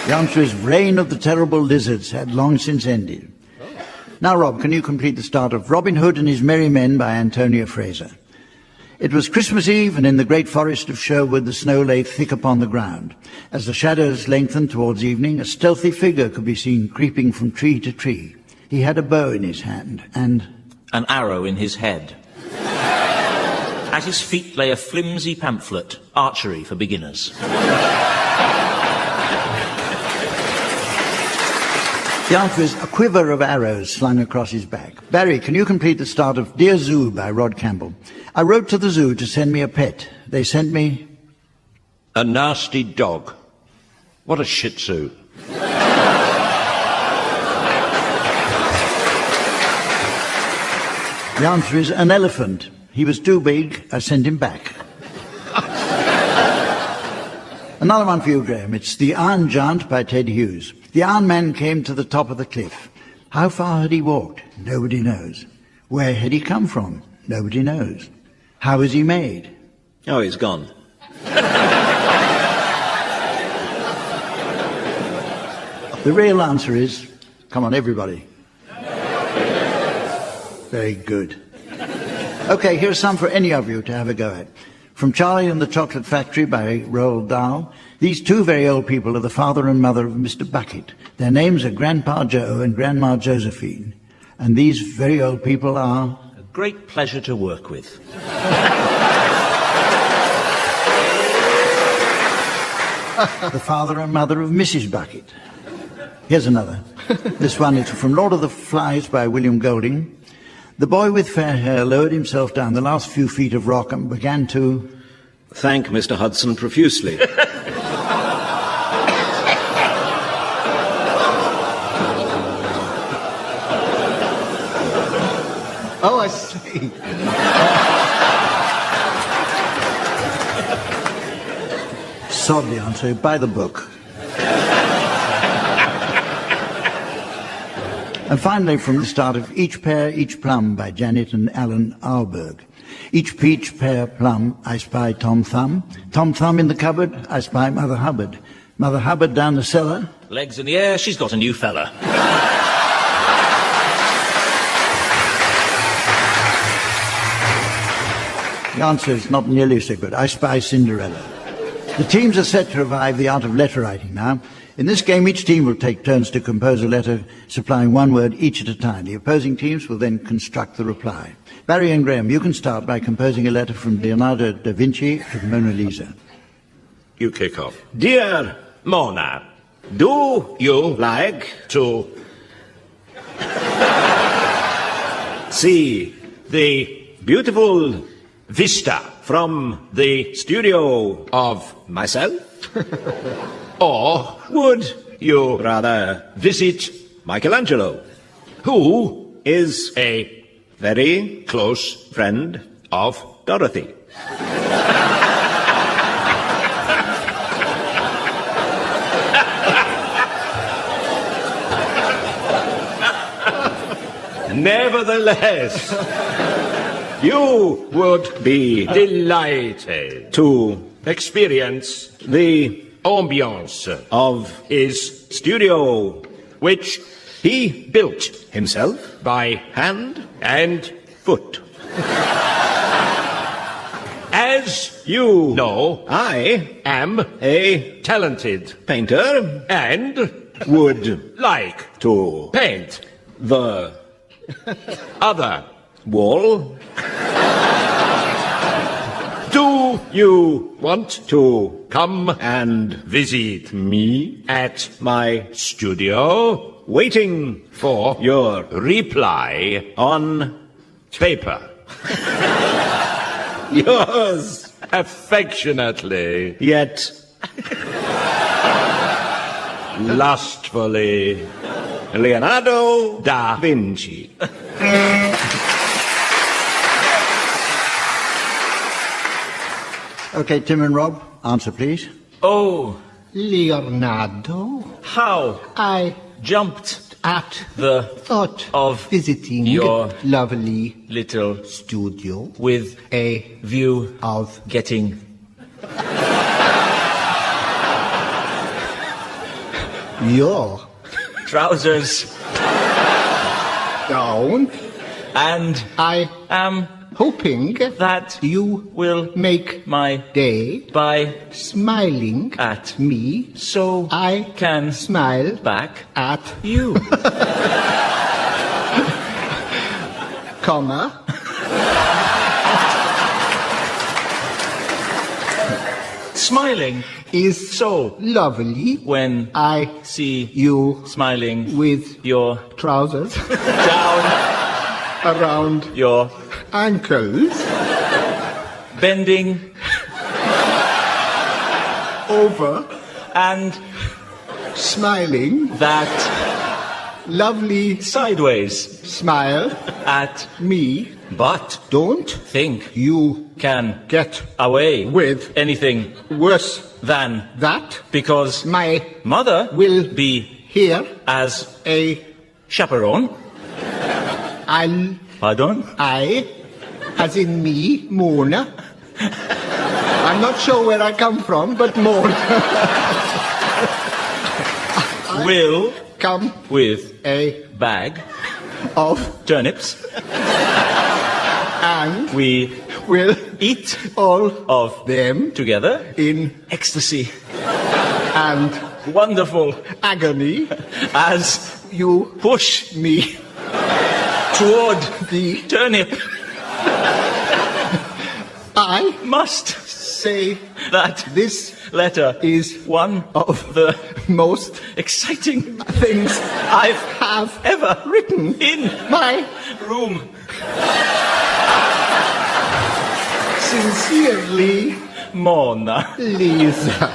S3: The answer is reign of the terrible lizards had long since ended. Now, Rob, can you complete the start of Robin Hood and His Merry Men by Antonia Fraser? It was Christmas Eve, and in the great forest of Sherwood the snow lay thick upon the ground. As the shadows lengthened towards evening, a stealthy figure could be seen creeping from tree to tree. He had a bow in his hand, and
S11: an arrow in his head. At his feet lay a flimsy pamphlet, Archery for Beginners.
S3: the answer is a quiver of arrows slung across his back. Barry, can you complete the start of Dear Zoo by Rod Campbell? I wrote to the zoo to send me a pet. They sent me
S4: a nasty dog. What a shih tzu.
S3: The answer is an elephant. He was too big, I sent him back. Another one for you, Graham. It's The Iron Giant by Ted Hughes. The Iron Man came to the top of the cliff. How far had he walked? Nobody knows. Where had he come from? Nobody knows. How was he made?
S6: Oh, he's gone.
S3: The real answer is, come on, everybody. Very good. Okay, here's some for any of you to have a go at. From Charlie and the Chocolate Factory by Roald Dahl. These two very old people are the father and mother of Mr. Bucket. Their names are Grandpa Joe and Grandma Josephine. And these very old people are
S11: a great pleasure to work with.
S3: the father and mother of Mrs. Bucket. Here's another. This one is from Lord of the Flies by William Golding. The boy with fair hair lowered himself down the last few feet of rock and began to
S6: thank Mr. Hudson profusely.
S5: Oh, I see.
S3: Sod the answer, buy the book. And finally, from the start of Each Pear, Each Plum by Janet and Alan Arlberg. Each peach, pear, plum, I spy Tom Thumb. Tom Thumb in the cupboard, I spy Mother Hubbard. Mother Hubbard down the cellar.
S11: Legs in the air, she's got a new fella.
S3: The answer is not nearly so good. I spy Cinderella. The teams are set to revive the art of letter writing now. In this game, each team will take turns to compose a letter, supplying one word each at a time. The opposing teams will then construct the reply. Barry and Graham, you can start by composing a letter from Leonardo da Vinci to the Mona Lisa.
S4: You kick off.
S6: Dear Mona, do you like to see the beautiful vista from the studio of myself? Or would you rather visit Michelangelo, who is a very close friend of Dorothy? Nevertheless, you would be delighted to experience the ambiance of his studio, which he built himself by hand and foot. As you know, I am a talented painter and would like to paint the other wall. Do you want to come and visit me at my studio? Waiting for your reply on paper.
S4: Yours affectionately,
S6: Yet
S4: lustfully,
S6: Leonardo
S4: da
S6: Vinci.
S3: OK, Tim and Rob, answer please.
S11: Oh,
S5: Leonardo,
S11: how
S5: I
S11: jumped
S5: at
S11: the
S5: thought
S11: of
S5: visiting
S11: your
S5: lovely
S11: little
S5: studio
S11: with
S5: a
S11: view
S5: of
S11: getting
S5: your
S11: trousers
S5: down.
S11: and
S5: I
S11: am
S5: hoping
S11: that
S5: you
S11: will
S5: make
S11: my
S5: day
S11: by
S5: smiling
S11: at
S5: me
S11: so
S5: I
S11: can
S5: smile
S11: back
S5: at
S11: you.
S5: comma
S11: Smiling
S5: is
S11: so
S5: lovely
S11: when
S5: I
S11: see
S5: you
S11: smiling
S5: with
S11: your
S5: trousers
S11: down
S5: around
S11: your
S5: ankles
S11: bending
S5: over
S11: and
S5: smiling
S11: that
S5: lovely
S11: sideways
S5: smile
S11: at
S5: me.
S11: but
S5: Don't
S11: think
S5: you
S11: can
S5: get
S11: away
S5: with
S11: anything
S5: worse
S11: than
S5: that
S11: because
S5: my
S11: mother
S5: will
S11: be
S5: here
S11: as
S5: a
S11: chaperone. Pardon?
S5: I as in me Mona. I'm not sure where I come from, but Mona
S11: Will
S5: come
S11: with
S5: a
S11: bag
S5: of
S11: turnips
S5: and
S11: we
S5: will
S11: eat
S5: all
S11: of
S5: them
S11: together
S5: in
S11: ecstasy
S5: and
S11: wonderful
S5: agony
S11: as
S5: you
S11: push
S5: me
S11: toward
S5: the
S11: turnip.
S5: I
S11: Must
S5: say
S11: that
S5: this
S11: letter
S5: is
S11: one
S5: of
S11: the
S5: most
S11: exciting
S5: things
S11: I've
S5: have
S11: ever
S5: written
S11: in
S5: my
S11: room.
S5: sincerely
S11: Mona.
S5: Lisa.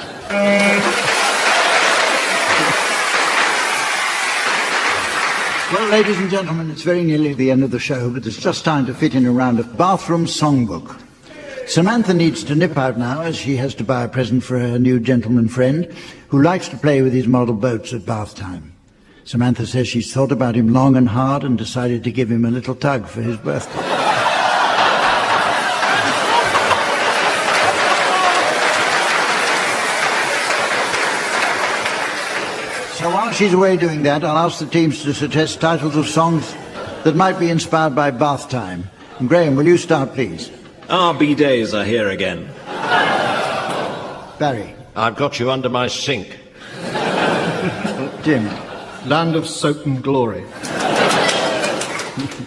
S3: Well, ladies and gentlemen, it's very nearly the end of the show, but it's just time to fit in a round of bathroom songbook. Samantha needs to nip out now, as she has to buy a present for her new gentleman friend, who likes to play with his model boats at bath time. Samantha says she's thought about him long and hard and decided to give him a little tug for his birthday. So while she's away doing that, I'll ask the teams to suggest titles of songs that might be inspired by bath time. And Graham, will you start, please?
S6: Our B-days are here again.
S3: Barry.
S4: I've got you under my sink.
S3: Jim.
S5: Land of soap and glory.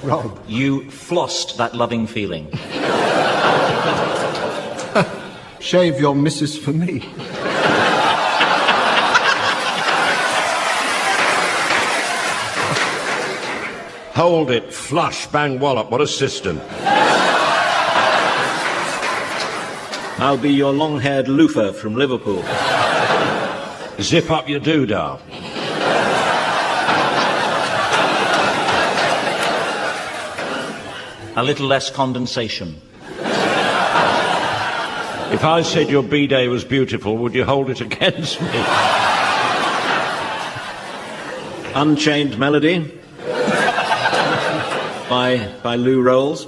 S3: Rob.
S11: You flossed that loving feeling.
S5: Shave your missus for me.
S4: Hold it, flush, bang, wallop, what a system.
S6: I'll be your long-haired loofah from Liverpool.
S4: Zip up your doodah.
S11: A little less condensation.
S4: If I said your B-day was beautiful, would you hold it against me?
S6: Unchained Melody by Lou Rolls.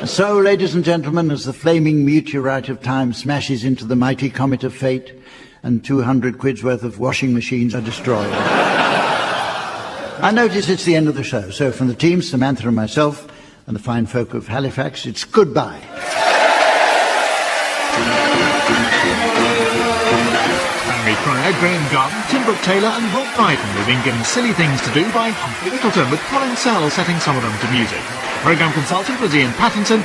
S3: So, ladies and gentlemen, as the flaming meteorite of time smashes into the mighty comet of fate and 200 quid's worth of washing machines are destroyed, I notice it's the end of the show. So from the team, Samantha and myself, and the fine folk of Halifax, it's goodbye.
S2: Graham Garden, Tim Brooke-Taylor and Brooke-Taylor have been given Silly Things to Do by Humphrey Lyttelton, with Colin Sell setting some of them to music. Programme consultant was Ian Pattinson,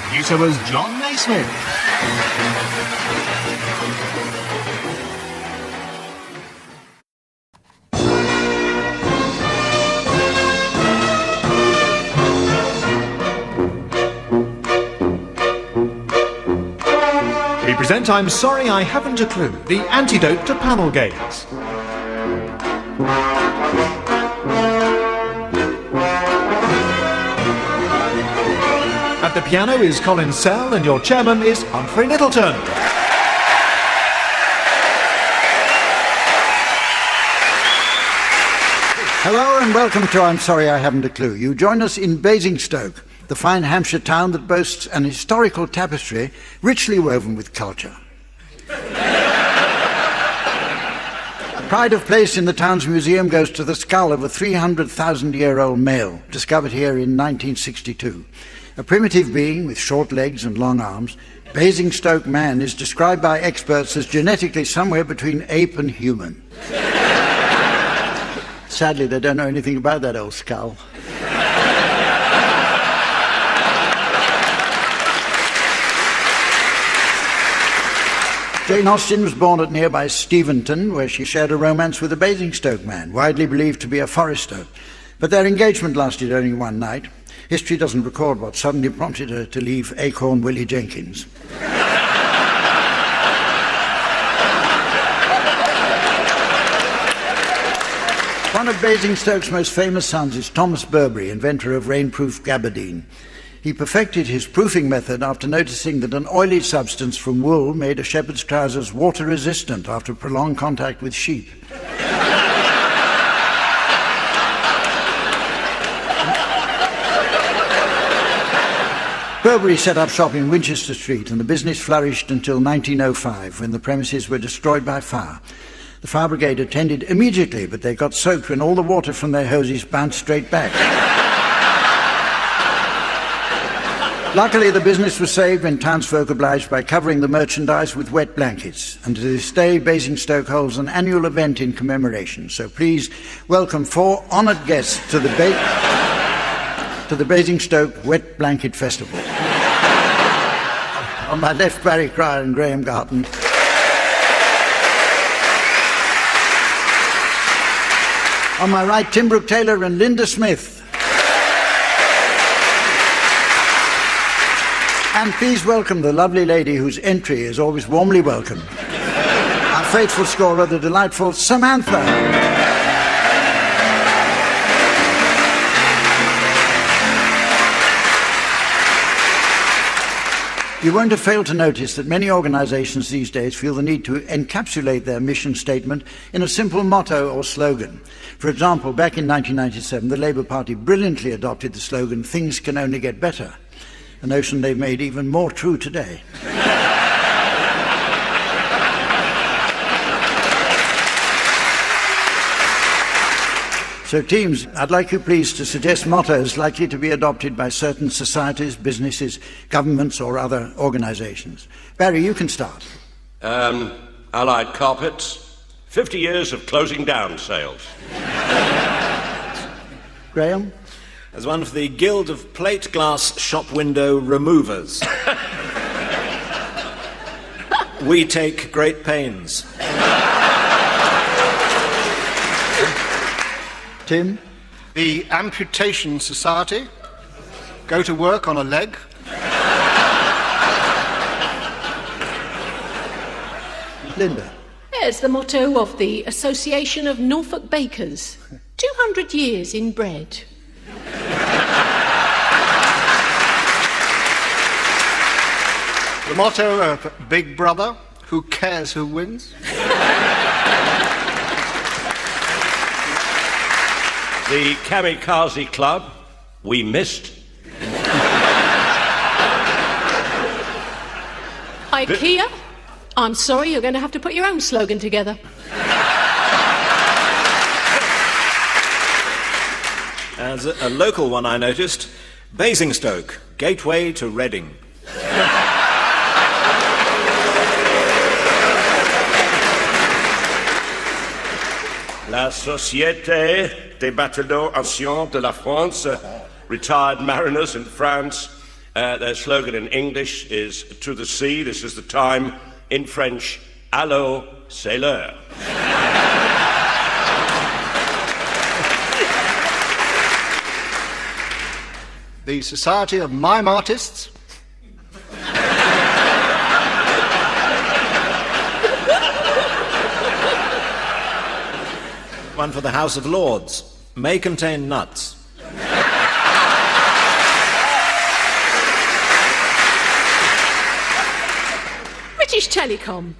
S2: producer was John Naismith. We present I'm Sorry I Haven't a Clue, the antidote to panel games. At the piano is Colin Sell and your chairman is Humphrey Lyttelton.
S3: Hello and welcome to I'm Sorry I Haven't a Clue. You join us in Basingstoke, the fine Hampshire town that boasts an historical tapestry richly woven with culture. Pride of place in the town's museum goes to the skull of a 300,000-year-old male, discovered here in 1962. A primitive being with short legs and long arms, Basingstoke man is described by experts as genetically somewhere between ape and human. Sadly, they don't know anything about that old skull. Jane Austen was born at nearby Steventon, where she shared a romance with a Basingstoke man, widely believed to be a forester. But their engagement lasted only one night. History doesn't record what suddenly prompted her to leave Acorn Willie Jenkins. One of Basingstoke's most famous sons is Thomas Burberry, inventor of rainproof gabardine. He perfected his proofing method after noticing that an oily substance from wool made a shepherd's trousers water-resistant after prolonged contact with sheep. Burberry set up shop in Winchester Street, and the business flourished until 1905, when the premises were destroyed by fire. The fire brigade attended immediately, but they got soaked when all the water from their hoses bounced straight back. Luckily, the business was saved when townsfolk obliged by covering the merchandise with wet blankets. And to this day, Basingstoke holds an annual event in commemoration. So please welcome 4 honoured guests to the Basingstoke Wet Blanket Festival. On my left, Barry Cryer and Graham Garton. On my right, Tim Brooke-Taylor and Linda Smith. And please welcome the lovely lady whose entry is always warmly welcome. Our faithful scorer, the delightful Samantha. You won't have failed to notice that many organisations these days feel the need to encapsulate their mission statement in a simple motto or slogan. For example, back in 1997, the Labour Party brilliantly adopted the slogan, "Things can only get better," a notion they've made even more true today. So teams, I'd like you please to suggest mottos likely to be adopted by certain societies, businesses, governments or other organisations. Barry, you can start.
S4: Allied Carpets, 50 years of closing down sales.
S3: Graham?
S6: As one of the Guild of Plate Glass Shop Window Removers. We take great pains.
S3: Tim?
S5: The Amputation Society. Go to work on a leg.
S3: Linda?
S13: It's the motto of the Association of Norfolk Bakers. 200 years in bread.
S5: The motto of Big Brother. Who cares who wins?
S4: The Kamikaze Club, we missed.
S13: IKEA, I'm sorry, you're going to have to put your own slogan together.
S6: As a local one I noticed, Basingstoke, gateway to Reading.
S4: La Société des Bateleurs Anciens de la France, retired mariners in France. Their slogan in English is "To the sea, this is the time." In French, "Allô, c'est l'heure."
S5: The Society of Mime Artists.
S6: One for the House of Lords. May contain nuts.
S13: British Telecom,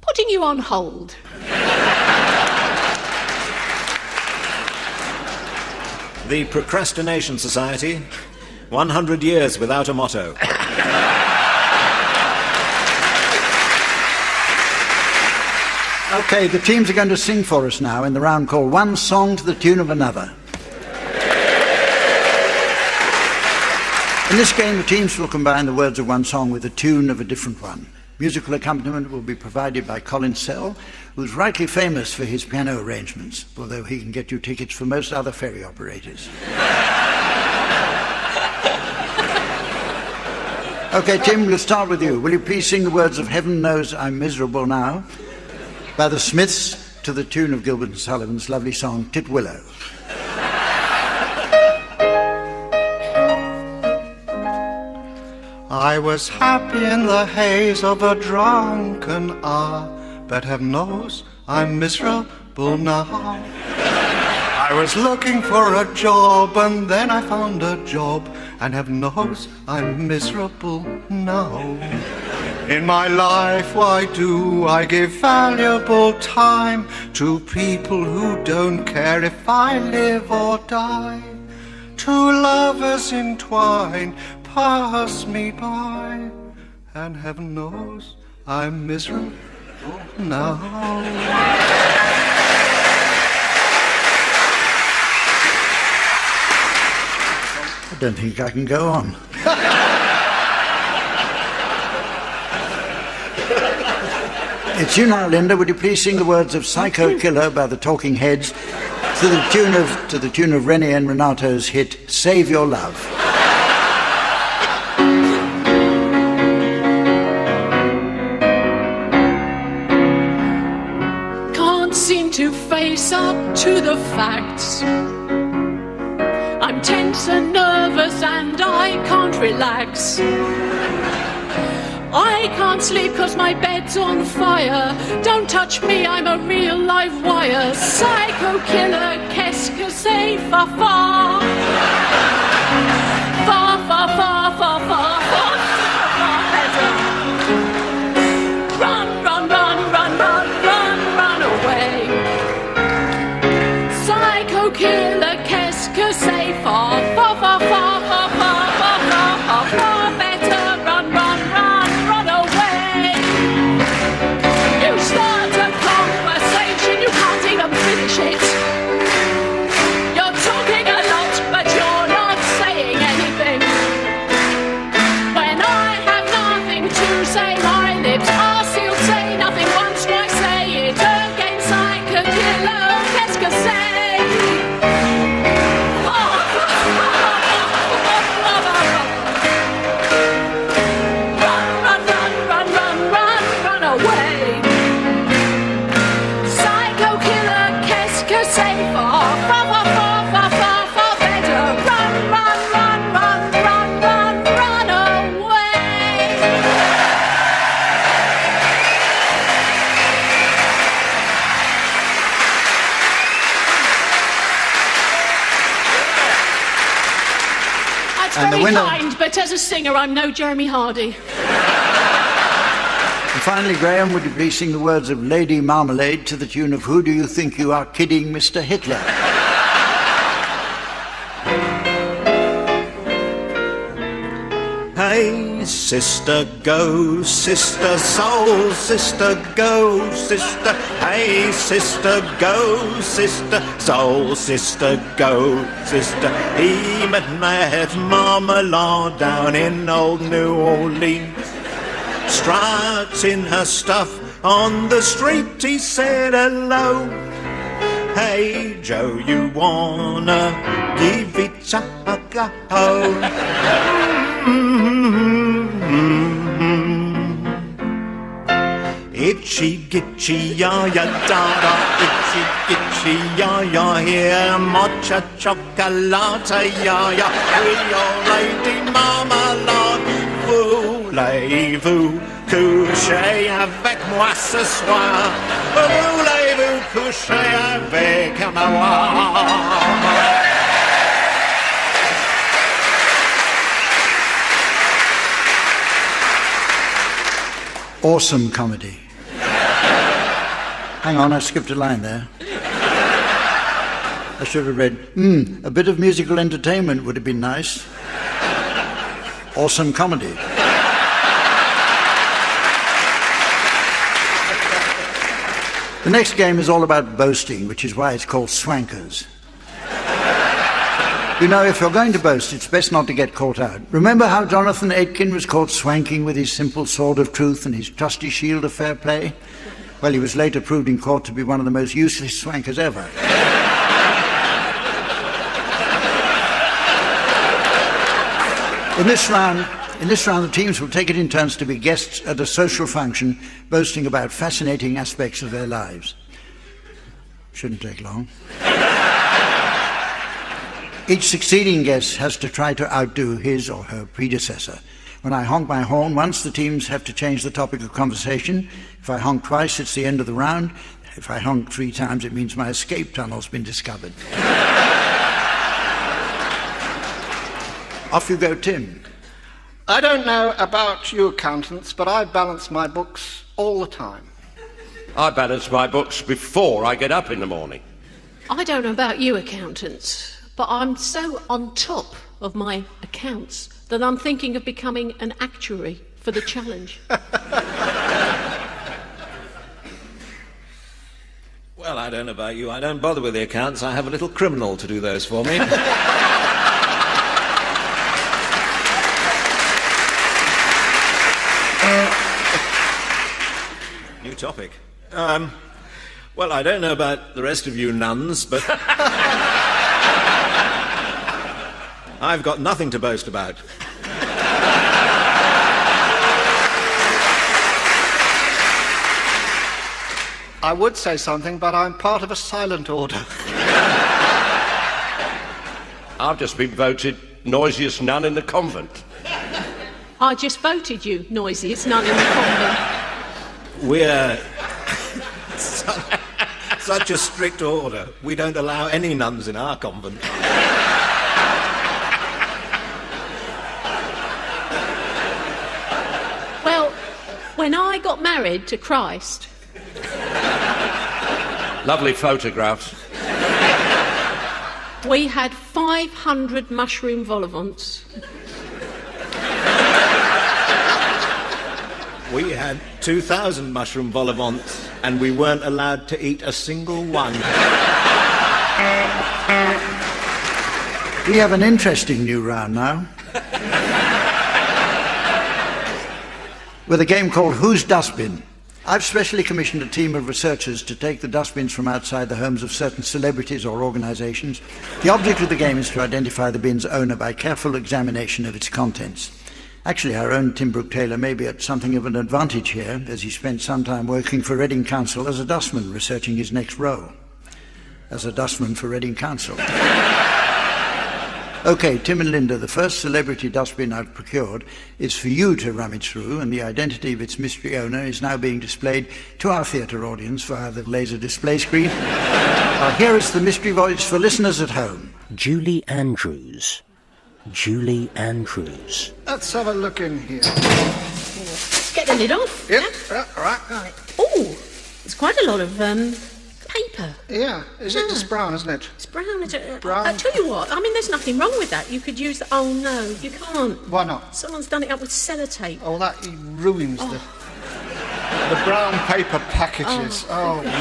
S13: putting you on hold.
S6: The Procrastination Society. 100 years without a motto.
S3: Okay, the teams are going to sing for us now in the round called One Song to the Tune of Another. In this game, the teams will combine the words of one song with the tune of a different one. Musical accompaniment will be provided by Colin Sell, who's rightly famous for his piano arrangements, although he can get you tickets for most other ferry operators. Okay, Tim, we'll start with you. Will you please sing the words of Heaven Knows I'm Miserable Now by the Smiths to the tune of Gilbert and Sullivan's lovely song Titwillow.
S12: I was happy in the haze of a drunken hour, but heaven knows I'm miserable now. I was looking for a job and then I found a job, and heaven knows I'm miserable now. In my life, why do I give valuable time to people who don't care if I live or die? Two lovers entwined pass me by, and heaven knows I'm miserable now.
S3: I don't think I can go on. It's you now, Linda. Would you please sing the words of Psycho Killer by the Talking Heads to the tune of Rennie and Renato's hit Save Your Love?
S13: Can't seem to face up to the facts. I'm tense and nervous and I can't relax. I can't sleep 'cause my bed's on fire. Don't touch me, I'm a real live wire. Psycho killer, qu'est-ce que c'est? Far, far. Far, far, far, far, far, far, far better. Run, run, run, run, run, run, run away. Psycho killer, qu'est-ce que c'est? Far, far, far, far, far, far, far, far, far, far better. Run, run, run, run away. You start a conversation, you can't even finish it. You're talking a lot, but you're not saying anything. When I have nothing to say, my lips are sealed. Say nothing once, why say it again? Psycho killer, qu'est-ce que c'est? Very kind, but as a singer, I'm no Jeremy Hardy.
S3: And finally, Graham, would you please sing the words of Lady Marmalade to the tune of Who Do You Think You Are Kidding, Mr. Hitler?
S6: Hey, sister, go, sister, soul, sister, go, sister. Hey, sister, go, sister, soul, sister, go, sister. He met Marmalade down in old New Orleans. Strutting her stuff on the street, he said hello. Hey, Joe, you wanna give it a go? Itchy, gitchy, ya, ya, da, da. Itchy, gitchy, ya, ya, here. Mocha, chocolate, ya, ya. With your lady Marmalade. Voulez-vous coucher avec moi ce soir? Voulez-vous coucher avec un maroilles.
S3: Awesome comedy. Hang on, I skipped a line there. I should have read, a bit of musical entertainment would have been nice. Awesome comedy. The next game is all about boasting, which is why it's called Swankers. You know, if you're going to boast, it's best not to get caught out. Remember how Jonathan Aitken was caught swanking with his simple sword of truth and his trusty shield of fair play? Well, he was later proved in court to be one of the most useless swankers ever. In this round, the teams will take it in turns to be guests at a social function, boasting about fascinating aspects of their lives. Shouldn't take long. Each succeeding guest has to try to outdo his or her predecessor. When I honk my horn once, the teams have to change the topic of conversation. If I honk twice, it's the end of the round. If I honk 3 times, it means my escape tunnel's been discovered. Off you go, Tim.
S5: I don't know about you accountants, but I balance my books all the time.
S4: I balance my books before I get up in the morning.
S13: I don't know about you accountants, but I'm so on top of my accounts that I'm thinking of becoming an actuary for the challenge.
S14: Well, I don't know about you. I don't bother with the accounts. I have a little criminal to do those for me. New topic. Well, I don't know about the rest of you nuns, but I've got nothing to boast about.
S5: I would say something, but I'm part of a silent order.
S4: I've just been voted noisiest nun in the convent.
S13: I just voted you noisiest nun in the convent.
S14: We're such a strict order. We don't allow any nuns in our convent.
S13: Well, when I got married to Christ...
S4: Lovely photographs.
S13: We had 500 mushroom vol au vents.
S14: We had 2,000 mushroom vol au vents, and we weren't allowed to eat a single one.
S3: We have an interesting new round now. With a game called Who's Dustbin? I've specially commissioned a team of researchers to take the dustbins from outside the homes of certain celebrities or organisations. The object of the game is to identify the bin's owner by careful examination of its contents. Actually, our own Tim Brooke-Taylor may be at something of an advantage here, as he spent some time working for Reading Council as a dustman, researching his next role. As a dustman for Reading Council. OK, Tim and Linda, the first celebrity dustbin I've procured is for you to rummage through, and the identity of its mystery owner is now being displayed to our theatre audience via the laser display screen. Here is the mystery voice for listeners at home.
S15: Julie Andrews. Julie Andrews.
S5: Let's have a look in here.
S13: Let's get the lid off.
S5: Yep, yeah, right.
S13: Oh, it's quite a lot of paper.
S5: Yeah, is it just brown, isn't it?
S13: It's brown.
S5: Brown.
S13: I tell you what, I mean, there's nothing wrong with that. You could use the... Oh, no, you can't.
S5: Why not?
S13: Someone's done it up with sellotape.
S5: Oh, that ruins the brown paper packages. Oh no.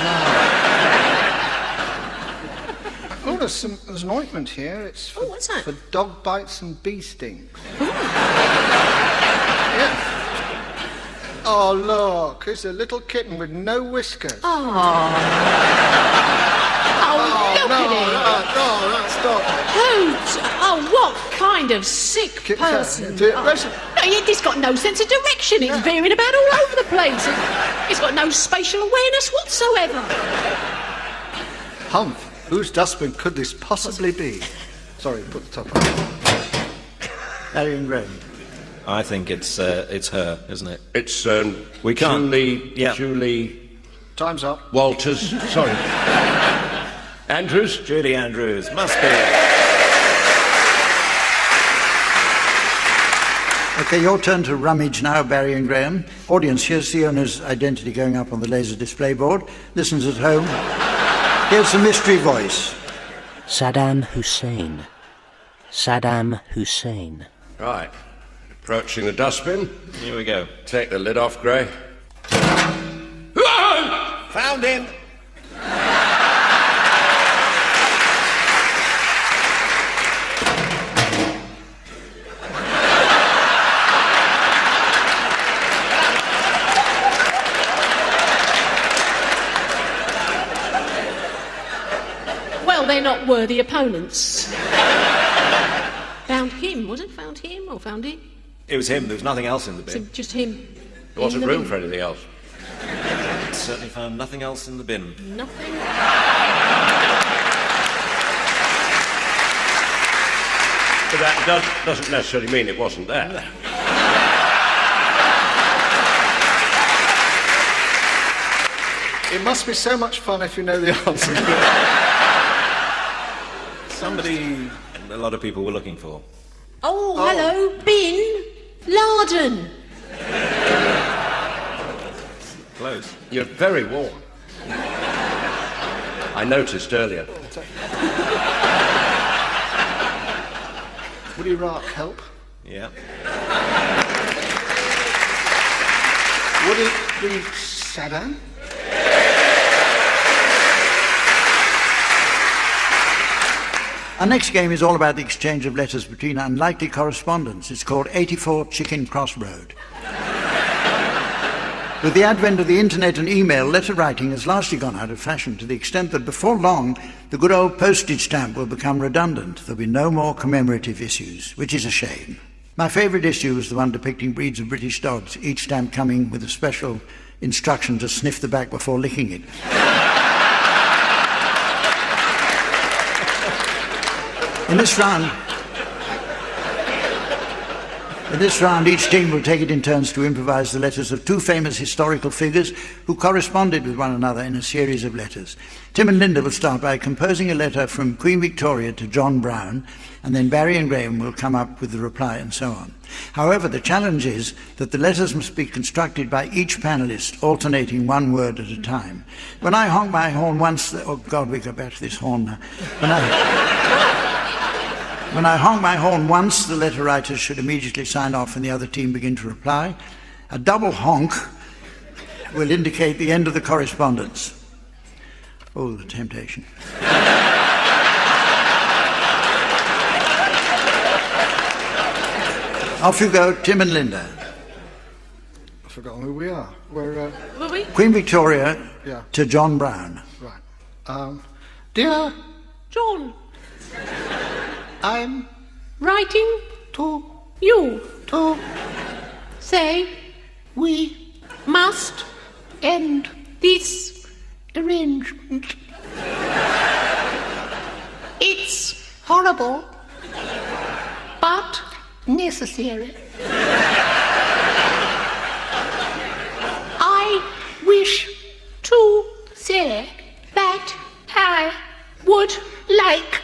S5: Oh, there's an ointment here. It's for,
S13: what's that?
S5: For dog bites and bee stings. Yeah. Oh, look, it's a little kitten with no whiskers.
S13: Oh, look at it.
S5: No, stop.
S13: What kind of sick person? It's got no sense of direction. It's veering about all over the place. It's got no spatial awareness whatsoever.
S5: Humph, whose dustbin could this possibly be? Sorry, put the top on.
S3: Harry and Graham.
S14: I think it's her, isn't it?
S4: It's
S14: we can't.
S4: Julie
S5: Time's up.
S4: Walters. Sorry. Andrews?
S14: Julie Andrews. Must be.
S3: OK, your turn to rummage now, Barry and Graham. Audience, here's the owner's identity going up on the laser display board. Listeners at home, here's the mystery voice.
S15: Saddam Hussein. Saddam Hussein.
S4: Right. Approaching the dustbin.
S14: Here we go.
S4: Take the lid off, Gray.
S14: Found him.
S13: Well, they're not worthy opponents. Found him, was it? Found him or found it?
S14: It was him. There was nothing else in the
S13: So
S14: bin.
S13: just him.
S4: There wasn't
S13: in the
S4: room
S13: bin.
S4: for anything else.
S14: Certainly found nothing else in the bin.
S13: Nothing.
S4: But that doesn't necessarily mean it wasn't there.
S5: It must be so much fun if you know the answer.
S14: Somebody a lot of people were looking for.
S13: Oh, hello, Bin Laden.
S14: Close.
S4: You're very warm. I noticed earlier.
S5: Would Iraq help?
S14: Yeah.
S5: Would it be Saddam?
S3: Our next game is all about the exchange of letters between unlikely correspondents. It's called 84 Chicken Crossroad. With the advent of the internet and email, letter writing has largely gone out of fashion to the extent that before long, the good old postage stamp will become redundant. There'll be no more commemorative issues, which is a shame. My favourite issue was the one depicting breeds of British dogs, each stamp coming with a special instruction to sniff the back before licking it. In this round, each team will take it in turns to improvise the letters of two famous historical figures who corresponded with one another in a series of letters. Tim and Linda will start by composing a letter from Queen Victoria to John Brown, and then Barry and Graham will come up with the reply and so on. However, the challenge is that the letters must be constructed by each panellist, alternating one word at a time. When I honk my horn once... Oh, God, we go back to this horn now. When I honk my horn once, the letter writers should immediately sign off and the other team begin to reply. A double honk will indicate the end of the correspondence. Oh, the temptation. Off you go, Tim and Linda.
S5: I've forgotten who we are. We're,
S13: Were we?
S3: Queen Victoria
S5: Yeah.
S3: to John Brown.
S5: Right. Dear
S13: John.
S5: I'm
S13: Writing
S5: to
S13: you.
S5: to
S13: Say
S5: we
S13: must
S5: end
S13: this.
S5: arrangement.
S13: It's
S5: Horrible,
S13: but
S5: necessary.
S13: I
S5: Wish
S13: to
S5: say
S13: that
S5: I
S13: would
S5: like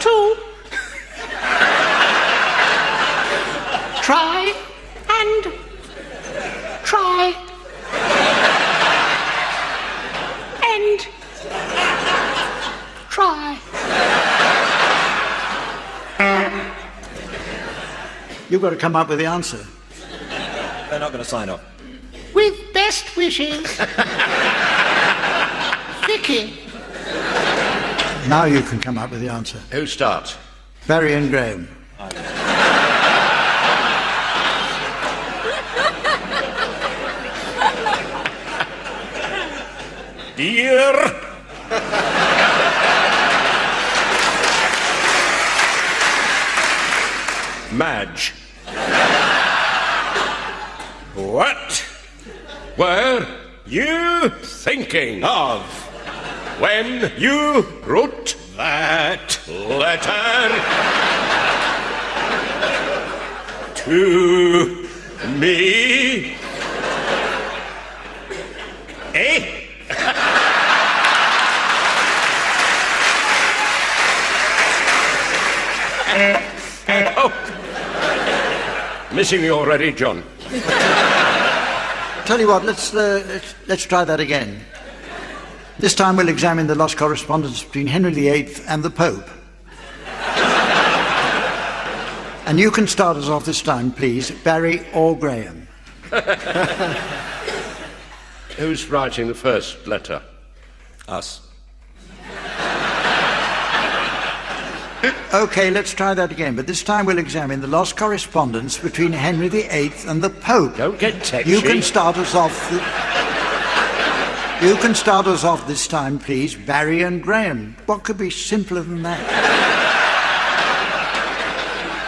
S13: to
S5: try
S13: and
S5: try
S13: and
S5: try.
S3: You've got to come up with the answer.
S14: They're not going to sign off.
S5: With best wishes, Vicky.
S3: Now you can come up with the answer.
S4: Who starts?
S3: Barry and Graham.
S4: Dear Madge, what were you thinking of when you wrote that letter to me? Eh? Oh. Missing you already, John.
S3: Tell you what, let's try that again. This time we'll examine the lost correspondence between Henry VIII and the Pope. And you can start us off this time, please, Barry or Graham.
S4: Who's writing the first letter?
S14: Us.
S3: OK, let's try that again, but this time we'll examine the lost correspondence between Henry VIII and the Pope.
S4: Don't get techy.
S3: You can start us off... You can start us off this time, please, Barry and Graham. What could be simpler than that?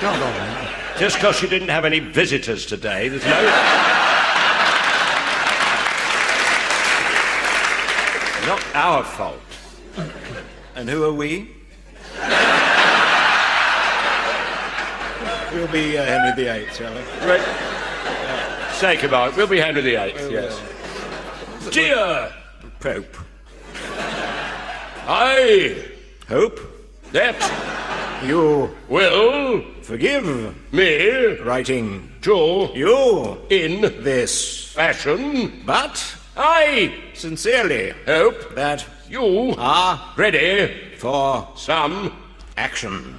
S3: God, oh.
S4: Just because you didn't have any visitors today, there's no... Not our fault.
S14: And who are we? We'll be Henry VIII, shall we?
S4: Right. Say goodbye. We'll be Henry VIII, yes. Dear Pope, I hope that you will forgive me writing to you in this fashion, but I sincerely hope that you are ready for some action.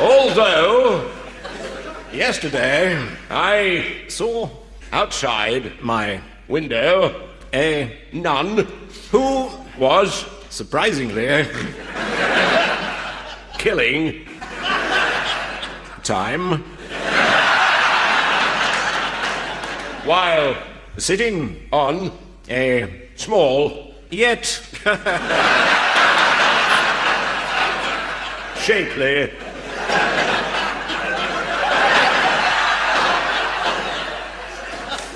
S4: Although, yesterday I saw outside my window a nun who was surprisingly killing time while sitting on a small yet shapely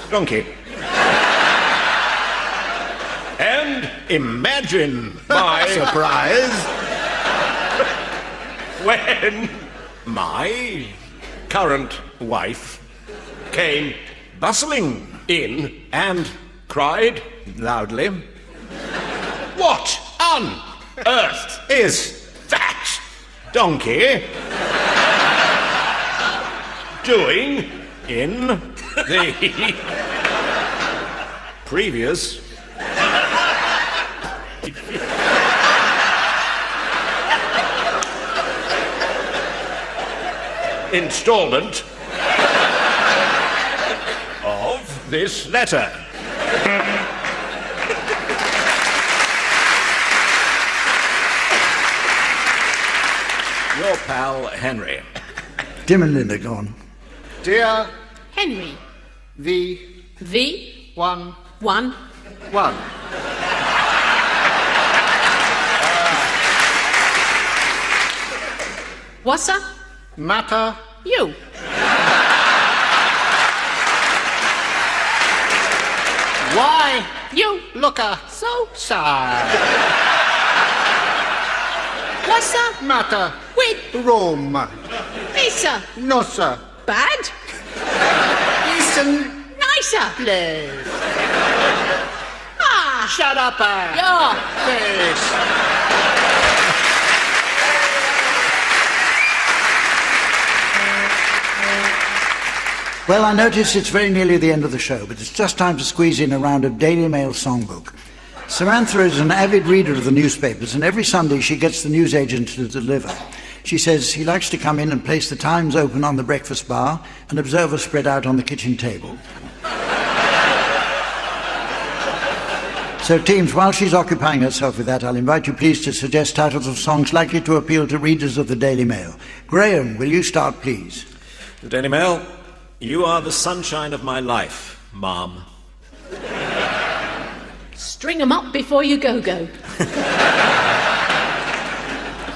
S4: donkey. And imagine my surprise when my current wife came bustling in and cried loudly, "What on earth is that donkey doing in the previous installment of this letter?" Your pal, Henry.
S3: Tim and Linda, go on.
S5: Dear
S13: Henry.
S5: V. 1.
S13: What's up?
S5: Matter.
S13: You.
S5: Why?
S13: You.
S5: Looker.
S13: So.
S5: Sir.
S13: What's up?
S5: Matter.
S13: With.
S5: Rome.
S13: Lisa.
S5: No, sir.
S13: Bad.
S5: Listen.
S13: Nicer.
S5: Please.
S13: Ah.
S5: Shut up,
S13: Your
S5: face.
S3: Well, I notice it's very nearly the end of the show, but it's just time to squeeze in a round of Daily Mail songbook. Samantha is an avid reader of the newspapers, and every Sunday she gets the newsagent to deliver. She says he likes to come in and place the Times open on the breakfast bar and Observer spread out on the kitchen table. So, teams, while she's occupying herself with that, I'll invite you please to suggest titles of songs likely to appeal to readers of the Daily Mail. Graham, will you start, please?
S14: The Daily Mail, you are the sunshine of my life, Mom.
S13: String 'em up before you go.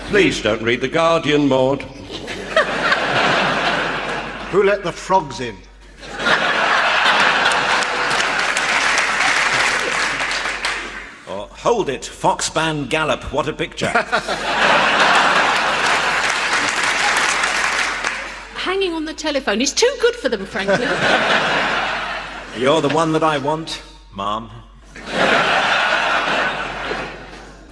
S4: Please don't read The Guardian, Maud.
S5: Who let the frogs in?
S4: Hold it, Foxband Gallop, what a picture.
S13: Hanging on the telephone is too good for them, frankly.
S4: You're the one that I want, Ma'am.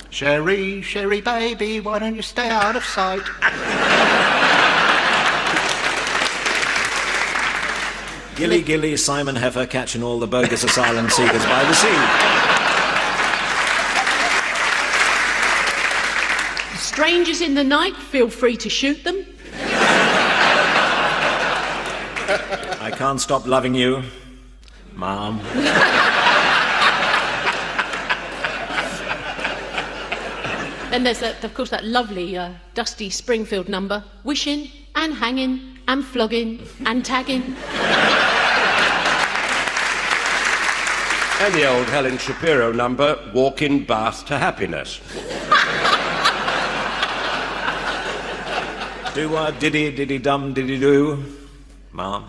S9: Sherry, Sherry baby, why don't you stay out of sight?
S4: Gilly Gilly, Simon Heifer, catching all the bogus asylum seekers by the sea.
S13: Strangers in the night, feel free to shoot them.
S4: I can't stop loving you, Ma'am.
S13: Then there's, of course, that lovely Dusty Springfield number. Wishing and hanging and flogging and tagging.
S4: And the old Helen Shapiro number, Walk-in Bath to Happiness. Do-a, diddy, diddy-dum, diddy-doo, Ma'am.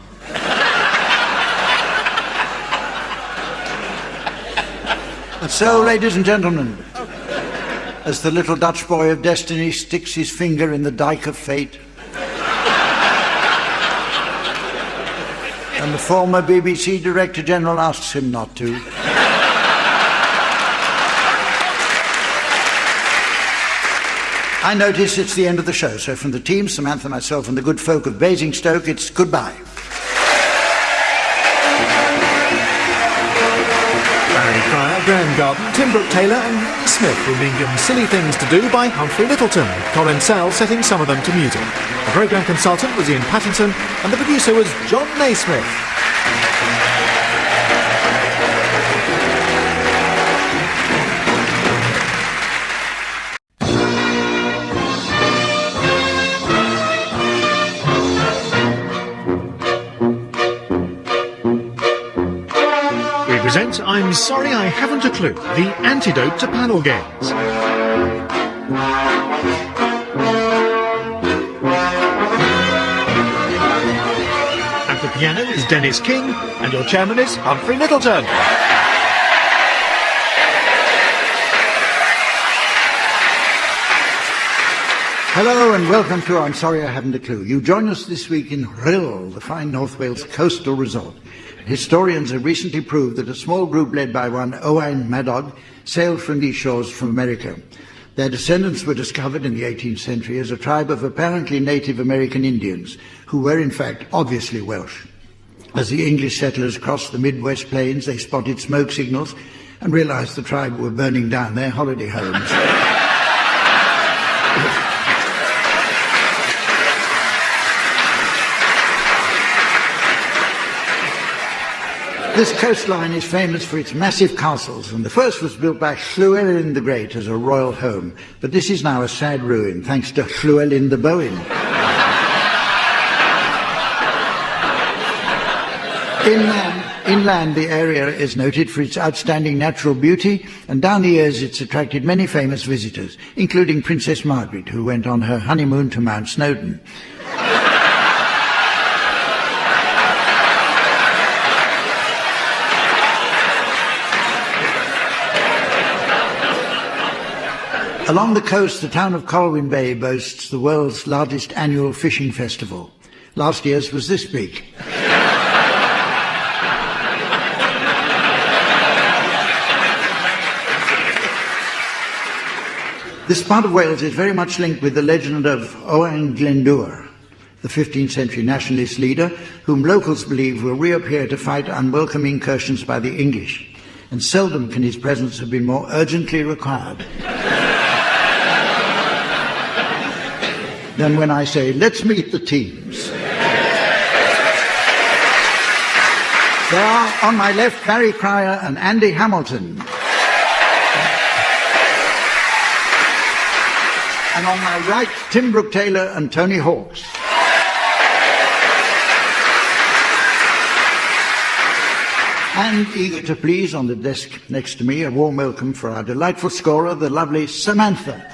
S3: And so, ladies and gentlemen, as the little Dutch boy of destiny sticks his finger in the dike of fate, and the former BBC Director General asks him not to, I notice it's the end of the show, so from the team, Samantha, myself and the good folk of Basingstoke, it's goodbye.
S2: Barry Cryer, Graham Garden, Tim Brooke-Taylor and Lee Smith were being given Silly Things to Do by Humphrey Lyttelton, Colin Sell setting some of them to music. The programme consultant was Ian Pattinson and the producer was John Naismith. Present I'm Sorry I Haven't a Clue, the antidote to panel games. At the piano is Dennis King, and your chairman is Humphrey Lyttelton.
S3: Hello and welcome to I'm Sorry I Haven't a Clue. You join us this week in Rhyl, the fine North Wales coastal resort. Historians have recently proved that a small group led by one Owain Madog sailed from these shores from America. Their descendants were discovered in the 18th century as a tribe of apparently Native American Indians, who were in fact obviously Welsh. As the English settlers crossed the Midwest plains, they spotted smoke signals and realized the tribe were burning down their holiday homes. This coastline is famous for its massive castles, and the first was built by Llywelyn the Great as a royal home, but this is now a sad ruin, thanks to Llywelyn the Bowen. Inland, the area is noted for its outstanding natural beauty, and down the years it's attracted many famous visitors, including Princess Margaret, who went on her honeymoon to Mount Snowdon. Along the coast, the town of Colwyn Bay boasts the world's largest annual fishing festival. Last year's was this big. This part of Wales is very much linked with the legend of Owain Glyndŵr, the 15th century nationalist leader, whom locals believe will reappear to fight unwelcome incursions by the English. And seldom can his presence have been more urgently required than when I say, let's meet the teams. There are, on my left, Barry Cryer and Andy Hamilton. And on my right, Tim Brooke-Taylor and Tony Hawks. And eager to please, on the desk next to me, a warm welcome for our delightful scorer, the lovely Samantha.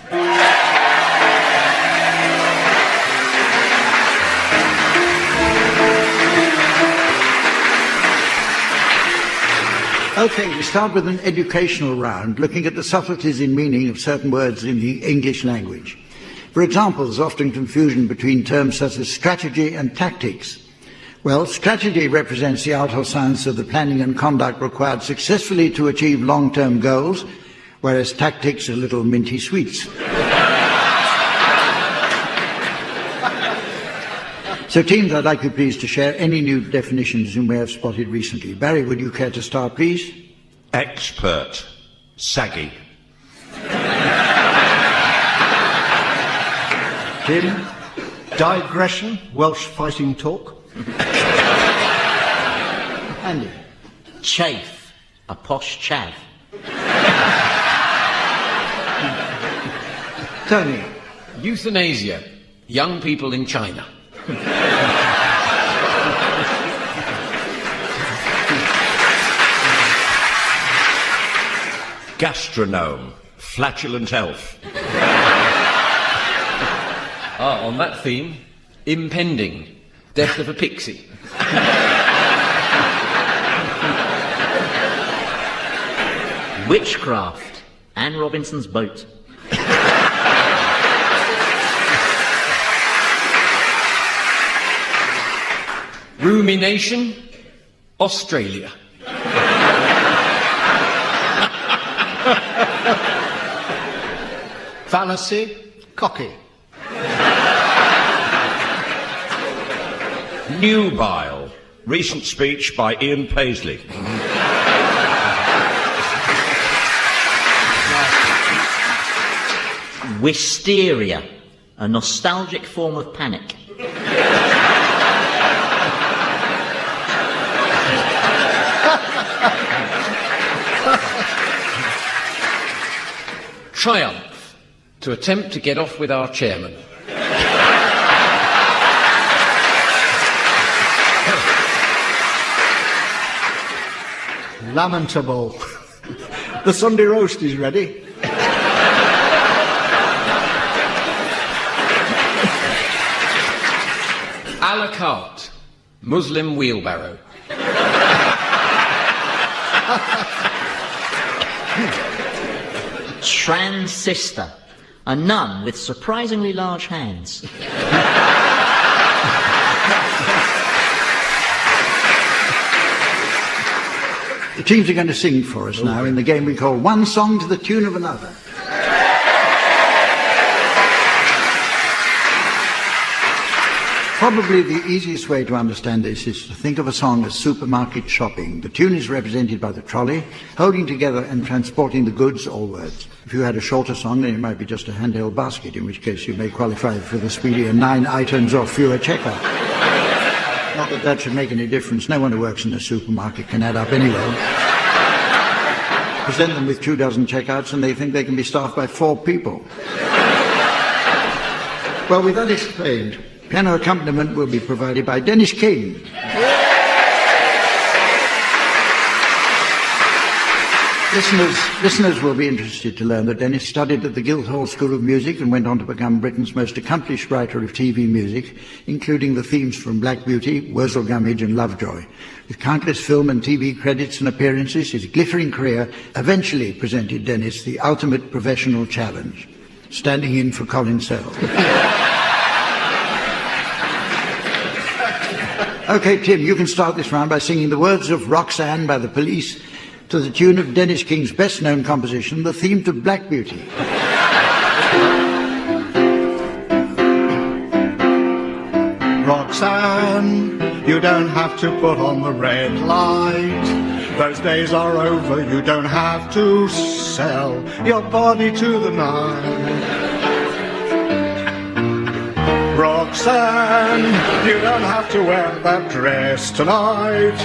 S3: Okay, we start with an educational round, looking at the subtleties in meaning of certain words in the English language. For example, there's often confusion between terms such as strategy and tactics. Well, strategy represents the art or science of the planning and conduct required successfully to achieve long-term goals, whereas tactics are little minty sweets. So, teams, I'd like you please to share any new definitions you may have spotted recently. Barry, would you care to start, please?
S4: Expert. Saggy.
S12: Tim? Digression, Welsh fighting talk.
S3: Andy?
S7: Chafe. A posh chav.
S3: Tony?
S16: Euthanasia. Young people in China.
S4: Gastronome. Flatulent elf.
S16: On that theme, impending. Death of a pixie.
S7: Witchcraft. Anne Robinson's boat.
S16: Rumination. Australia.
S5: Fallacy. Cocky.
S4: Nubile. Recent speech by Ian Paisley.
S7: Wisteria. A nostalgic form of panic.
S16: Triumph. To attempt to get off with our chairman.
S5: Lamentable. The Sunday roast is ready.
S16: A la carte. Muslim wheelbarrow.
S7: Transistor. A nun with surprisingly large hands.
S3: The teams are going to sing for us now in the game we call One Song to the Tune of Another. Probably the easiest way to understand this is to think of a song as supermarket shopping. The tune is represented by the trolley, holding together and transporting the goods or words. If you had a shorter song, then it might be just a handheld basket, in which case you may qualify for the speedier 9 items or fewer checkout. Not that that should make any difference. No one who works in a supermarket can add up anyway. Present them with 24 checkouts and they think they can be staffed by 4 people. Well, with that explained, piano accompaniment will be provided by Dennis King. Listeners will be interested to learn that Dennis studied at the Guildhall School of Music and went on to become Britain's most accomplished writer of TV music, including the themes from Black Beauty, Wurzel Gummidge and Lovejoy. With countless film and TV credits and appearances, his glittering career eventually presented Dennis the ultimate professional challenge, standing in for Colin Sell. Okay, Tim, you can start this round by singing the words of Roxanne by the Police to the tune of Dennis King's best-known composition, the theme to Black Beauty.
S12: Roxanne, you don't have to put on the red light. Those days are over, you don't have to sell your body to the night. Roxanne, you don't have to wear that dress tonight.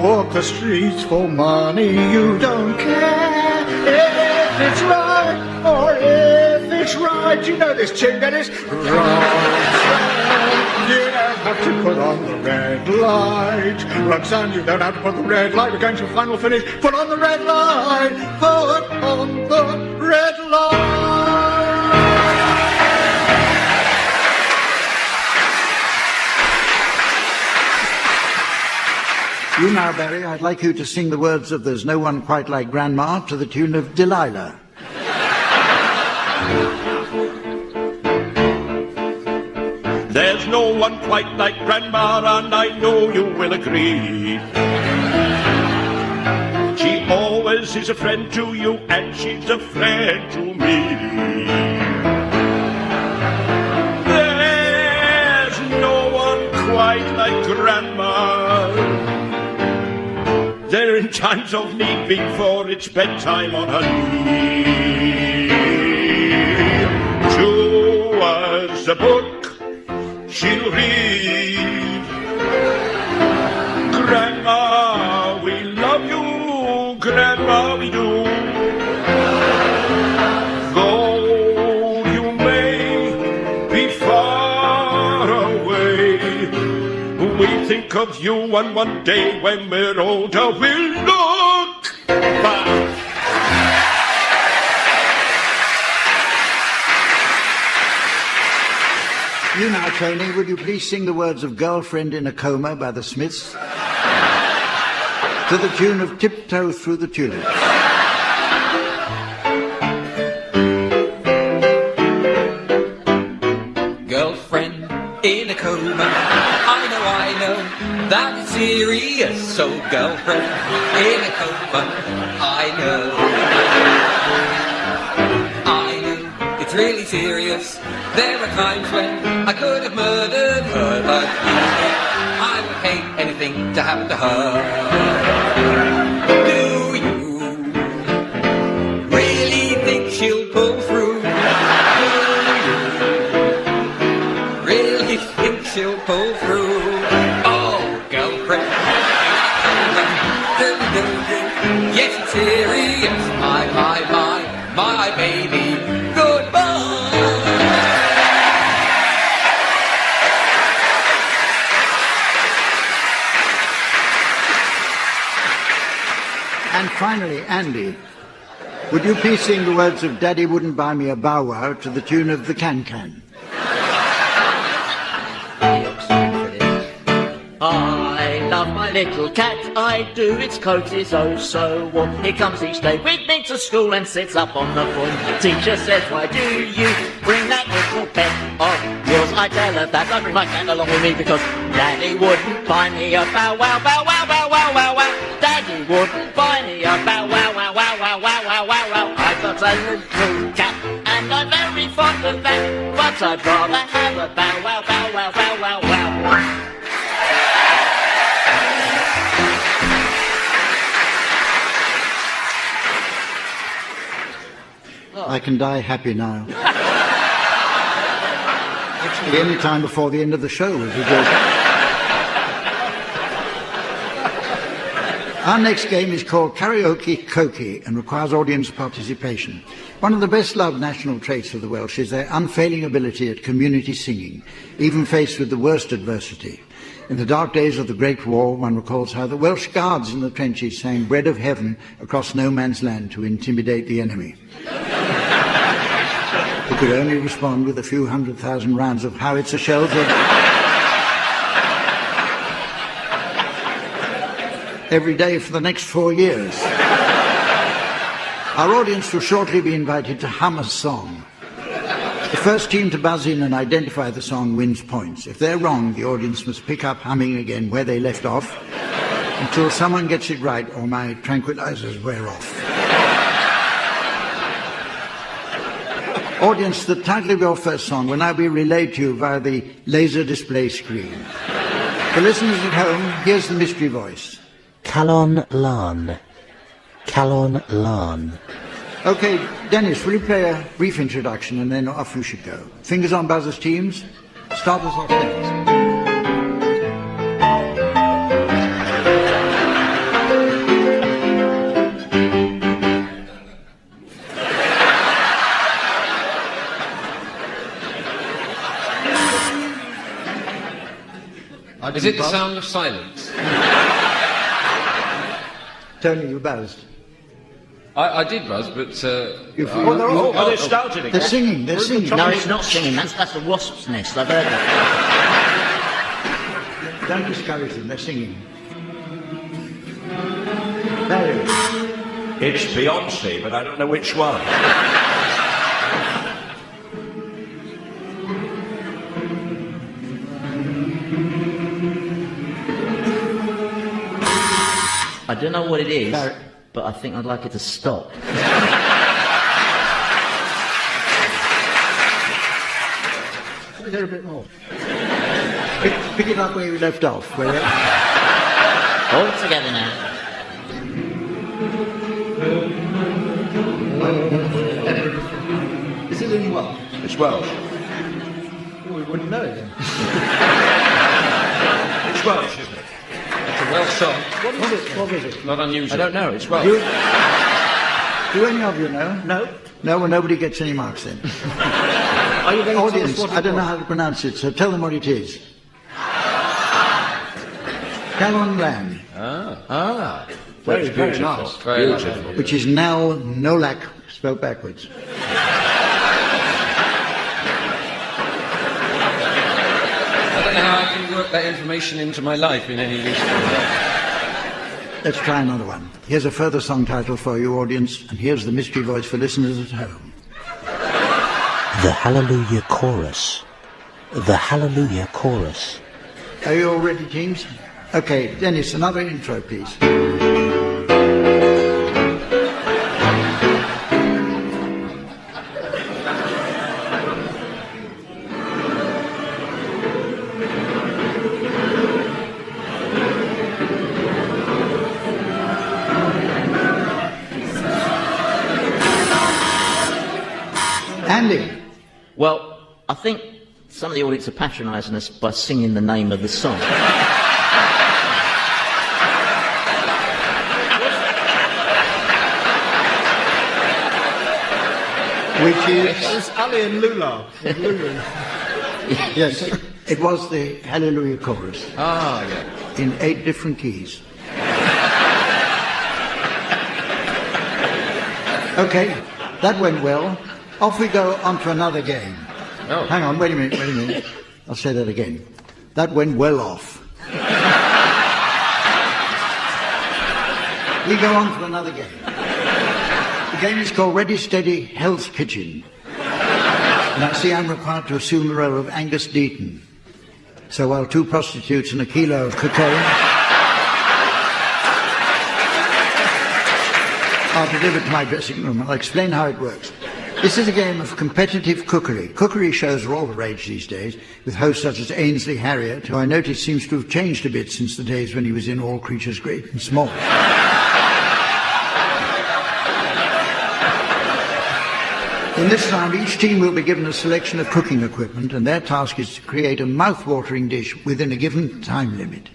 S12: Walk the streets for money, you don't care if it's right or if it's right. You know this tune, Dennis? Roxanne, you don't have to put on the red light. Roxanne, you don't have to put the red light. We're going to a final finish. Put on the red light. Put on the red light.
S3: You now, Barry, I'd like you to sing the words of There's No One Quite Like Grandma to the tune of Delilah.
S4: There's no one quite like Grandma, and I know you will agree. She always is a friend to you, and she's a friend to me. There's no one quite like Grandma. There in times of need before it's bedtime on her knee. To us a book she'll read. Grandma, we love you. Grandma, we do. Though you may be far away, we think of you, and one day when we're older we'll look back.
S3: You now, Tony, would you please sing the words of Girlfriend in a Coma by the Smiths to the tune of Tiptoe Through the Tulips?
S16: Girlfriend in a coma, I know, that is serious. So girlfriend in a coma, I know, it's really serious. There are times when I could have murdered her, but I would hate anything to happen to her. Do you really think she'll pull through? She'll pull through. Oh, girlfriend. Yes, it's serious. My baby. Goodbye.
S3: And finally, Andy, would you please sing the words of Daddy Wouldn't Buy Me a Bow Wow to the tune of The Can-Can?
S17: I love my little cat, I do, its coat is oh so warm. He comes each day with me to school and sits up on the form. Teacher says, why do you bring that little pet of yours? I tell her that I bring my cat along with me because Daddy wouldn't buy me a bow wow, bow wow, bow wow, wow wow. Daddy wouldn't buy me a bow wow, wow, wow, wow, wow, wow, wow, wow. I've got a little cat and I'm very fond of that, but I'd rather have a bow wow, bow wow, bow wow, wow.
S3: I can die happy now. Actually, any time before the end of the show would be good. Our next game is called Karaoke Cokey and requires audience participation. One of the best-loved national traits of the Welsh is their unfailing ability at community singing, even faced with the worst adversity. In the dark days of the Great War, one recalls how the Welsh guards in the trenches sang Bread of Heaven across no man's land to intimidate the enemy. He could only respond with a few 100,000 rounds of howitzer shells every day for the next 4 years. Our audience will shortly be invited to hum a song. The first team to buzz in and identify the song wins points. If they're wrong, the audience must pick up humming again where they left off until someone gets it right or my tranquilizers wear off. Audience, the title of your first song will now be relayed to you via the laser display screen. For listeners at home, here's the mystery voice.
S15: Calon Lan. Calon Lan.
S3: Okay, Dennis, will you play a brief introduction and then off you should go. Fingers on buzzers, teams. Start us off, Dennis.
S16: Is it the sound of silence?
S3: Tony, you buzzed.
S16: I did buzz, but...
S3: They
S14: started again.
S3: They're singing, they're singing.
S17: No, it's not singing, that's a wasp's nest, I've heard that.
S3: Don't discourage them, they're singing.
S4: It's Beyonce, but I don't know which one.
S17: I don't know what it is, but I think I'd like it to stop.
S3: Is there a bit more? Pick it up where you left off. Will you?
S17: All together now.
S3: Is it in Welsh?
S4: It's Welsh.
S3: Well, we wouldn't know it then.
S4: It's Welsh, isn't it?
S11: It's a Welsh song.
S3: What is it? What was it?
S11: Not unusual.
S4: I don't know, it's Welsh.
S3: Do any of you know? No. No, well, nobody gets any marks then.
S17: Are you going to
S3: Audience,
S17: tell us what
S3: I don't know how to pronounce it, so tell them what it is. Calon Lan.
S4: Very
S3: very
S4: beautiful.
S3: nice.
S11: Very
S4: Beautiful.
S11: nice.
S3: Which is now Nolak, spelled backwards.
S11: I don't know how I can work that information into my life in any useful way.
S3: Let's try another one. Here's a further song title for you, audience, and here's the mystery voice for listeners at home.
S15: The Hallelujah Chorus. The Hallelujah Chorus.
S3: Are you all ready, teams? Okay, Dennis, another intro, please. Andy.
S17: Well, I think some of the audience are patronising us by singing the name of the song.
S3: Which is...
S12: It's Ali and Lula.
S3: Yes, it was the Hallelujah Chorus.
S11: Ah, yeah.
S3: In 8 different keys. Okay, that went well. Off we go on to another game.
S11: Oh.
S3: Hang on, wait a minute. I'll say that again. That went well off. We go on to another game. The game is called Ready, Steady, Hell's Kitchen. And I see I'm required to assume the role of Angus Deaton. So while 2 prostitutes and a kilo of cocaine are delivered to my dressing room, I'll explain how it works. This is a game of competitive cookery. Cookery shows are all the rage these days, with hosts such as Ainsley Harriott, who I notice seems to have changed a bit since the days when he was in All Creatures Great and Small. In this round, each team will be given a selection of cooking equipment, and their task is to create a mouth-watering dish within a given time limit.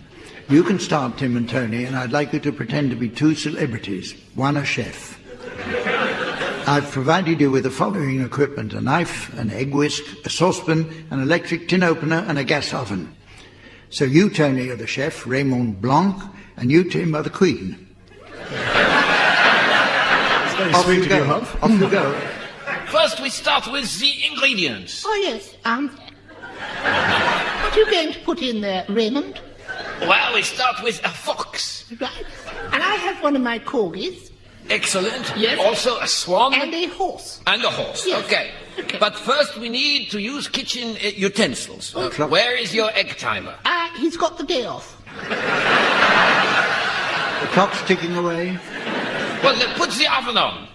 S3: You can start, Tim and Tony, and I'd like you to pretend to be 2 celebrities, one a chef. I've provided you with the following equipment: a knife, an egg whisk, a saucepan, an electric tin opener, and a gas oven. So you, Tony, are the chef, Raymond Blanc, and you, Tim, are the queen. Off you go. Off you go.
S16: First, we start with the ingredients.
S7: Oh, yes. What are you going to put in there, Raymond?
S16: Well, we start with a fox.
S7: Right. And I have one of my corgis.
S16: Excellent.
S7: Yes.
S16: Also a swan.
S7: And a horse.
S16: And a horse.
S7: Yes.
S16: Okay. But first we need to use kitchen utensils. Where is your egg timer?
S7: He's got the day off.
S3: The clock's ticking away.
S16: Well, then put the oven on.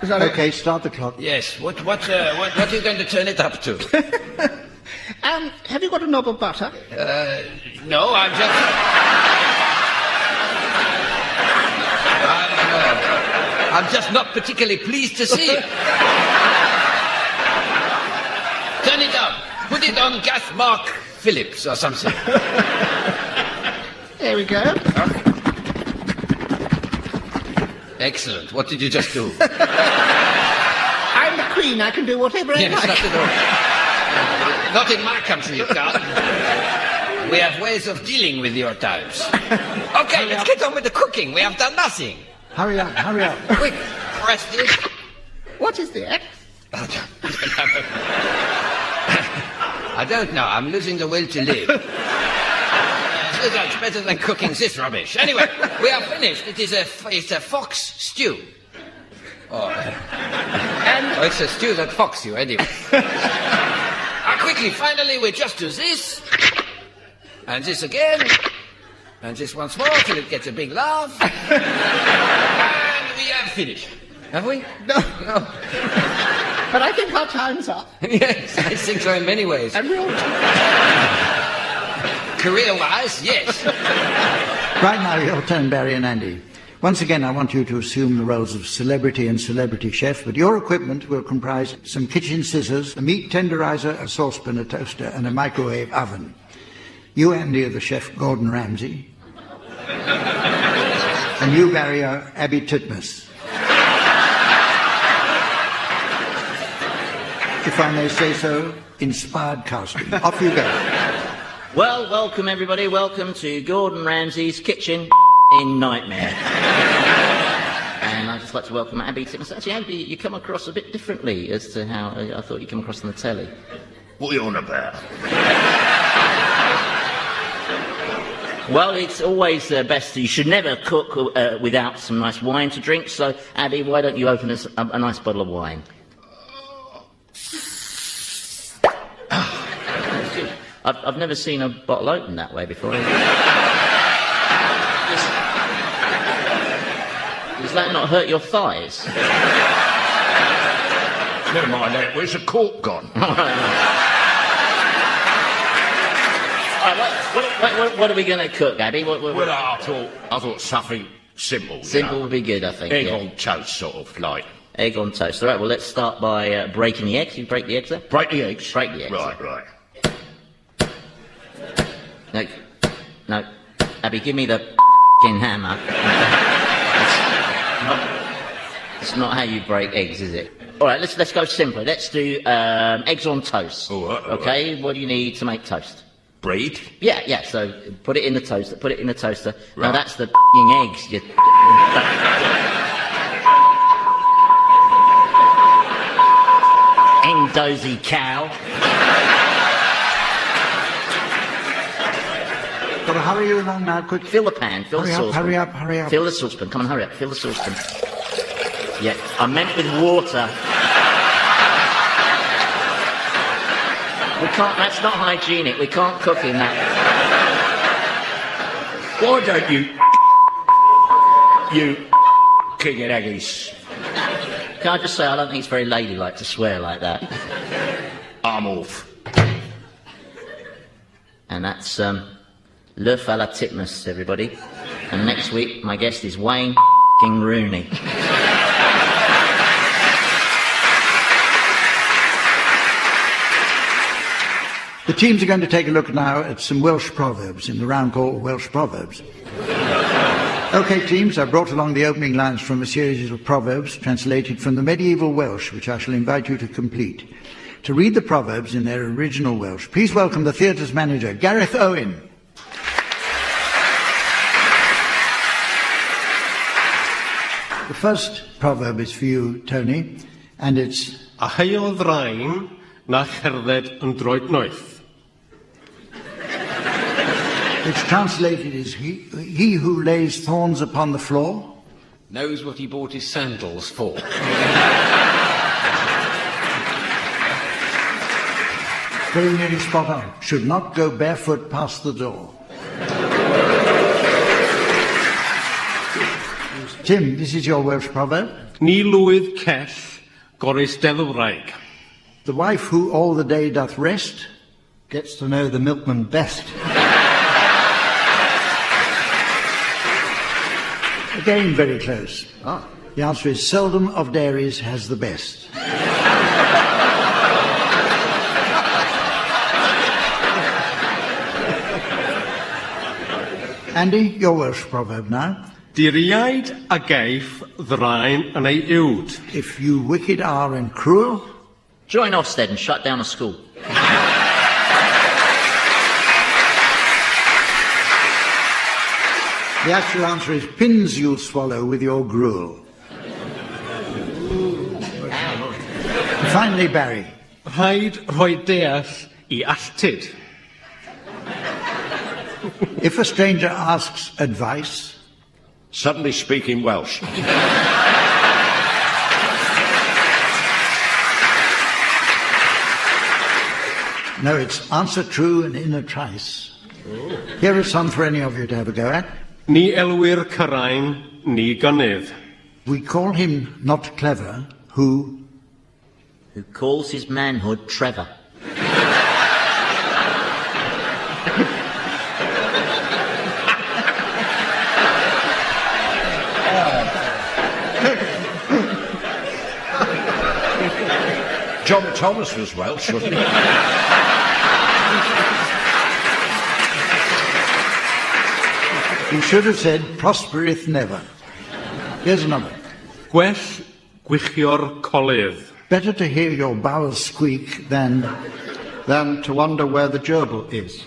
S3: Okay, start the clock.
S16: Yes. What are you going to turn it up to?
S7: Have you got a knob of butter?
S16: No, I'm just not particularly pleased to see it. Turn it up. Put it on gas mark Phillips or something.
S7: There we go.
S16: Excellent. What did you just do?
S7: I'm the queen. I can do whatever I
S16: Yes,
S7: like.
S16: not at all. Not in my country, you can't. We have ways of dealing with your times. Okay, let's get on with the cooking. We have done nothing.
S3: Hurry up, hurry up.
S16: Quick, press this.
S7: What is that?
S16: I don't know. I'm losing the will to live. That's better than cooking this rubbish. Anyway, we are finished. It's a fox stew. Oh, it's a stew that fox you, anyway. Quickly, finally, we just do this. And this again. And this once more till it gets a big laugh. And we have finished. Have we?
S7: No. But I think our time's up.
S16: Yes, I think so in many ways.
S7: And real
S16: Career-wise, yes.
S3: Right now, your turn, Barry and Andy. Once again, I want you to assume the roles of celebrity and celebrity chef, but your equipment will comprise some kitchen scissors, a meat tenderizer, a saucepan, a toaster, and a microwave oven. You, Andy, are the chef Gordon Ramsay. And you, Barry, are Abby Titmus. If I may say so, inspired casting. Off you go.
S17: Well, welcome everybody. Welcome to Gordon Ramsay's Kitchen in Nightmare. And I'd just like to welcome Abby Titmus. Actually, Abby, you come across a bit differently as to how I thought you come across on the telly.
S4: What are you on about?
S17: Well, it's always best. You should never cook without some nice wine to drink. So, Abby, why don't you open us a nice bottle of wine? I've never seen a bottle open that way before. Does that not hurt your thighs?
S4: Never mind that. Where's the cork gone?
S17: What are we going to cook, Abby?
S4: Well, I thought something simple.
S17: Simple would be good, I think.
S4: Egg on toast, sort of, like.
S17: Egg on toast. All right, well, let's start by breaking the eggs. You break the eggs there?
S4: Break the eggs?
S17: Break the eggs.
S4: Right.
S17: No. Abby, give me the f***ing hammer. It's not how you break eggs, is it? All right, let's go simpler. Let's do eggs on toast.
S4: All right.
S17: Okay, what do you need to make toast?
S4: Bread?
S17: Yeah, so put it in the toaster.
S4: Right.
S17: Now that's the f***ing eggs. Dozy cow.
S3: Got to hurry you along now, quick.
S17: Fill the pan, fill the saucepan.
S3: Hurry up.
S17: Fill the saucepan, come on, hurry up, fill the saucepan. Yeah, I meant with water. We can't, that's not hygienic, we can't cook in that.
S4: Why don't you king and eggies?
S17: Can I just say, I don't think it's very ladylike to swear like that.
S4: I'm off.
S17: And that's, Le Fella Titmus, everybody. And next week, my guest is Wayne King Rooney.
S3: The teams are going to take a look now at some Welsh proverbs in the round called Welsh Proverbs. OK, teams, I've brought along the opening lines from a series of proverbs translated from the medieval Welsh, which I shall invite you to complete. To read the proverbs in their original Welsh, please welcome the theatre's manager, Gareth Owen. The first proverb is for you, Tony, and it's...
S12: A hael ddrain na cherdded yn droed noeth.
S3: Which translated is, he who lays thorns upon the floor
S8: knows what he bought his sandals for.
S3: Very nearly spot on. Should not go barefoot past the door. Tim, this is your Welsh proverb.
S12: Ni lwydd cell, goris wraig.
S3: The wife who all the day doth rest gets to know the milkman best. Again, very close. The answer is seldom of dairies has the best. Andy, your Welsh proverb now.
S12: Diriaid a geif ddrain yn ei uwd.
S3: If you wicked are and cruel,
S17: join Ofsted and shut down a school.
S3: The actual answer is pins you'll swallow with your gruel. And finally, Barry.
S12: Rhaid rhoi deall I alltid.
S3: If a stranger asks advice...
S4: Suddenly speaking Welsh.
S3: No, it's answer true and in a trice. Here is some for any of you to have a go at.
S18: Ni elwyr cyrain, ni gynnydd.
S3: We call him not clever, who
S17: calls his manhood Trevor.
S4: John Thomas was Welsh, wasn't he?
S3: He should have said, prospereth never. Here's another.
S18: Gwell gwichio'r colydd.
S3: Better to hear your bowels squeak than
S5: to wonder where the gerbil is.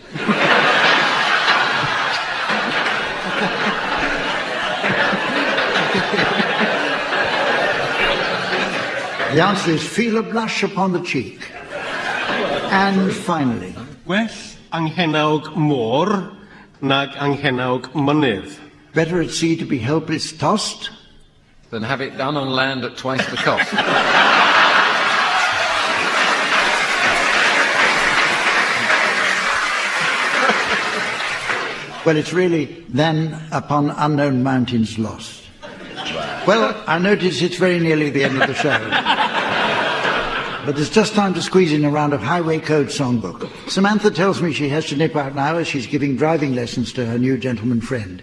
S3: The answer is feel a blush upon the cheek. And finally...
S18: Gwell anghenawg môr nag anghenawg mynydd.
S3: Better at sea to be helpless tossed
S8: than have it done on land at twice the cost.
S3: Well, it's really than upon unknown mountains lost. Well, I notice it's very nearly the end of the show. But it's just time to squeeze in a round of Highway Code Songbook. Samantha tells me she has to nip out now as she's giving driving lessons to her new gentleman friend.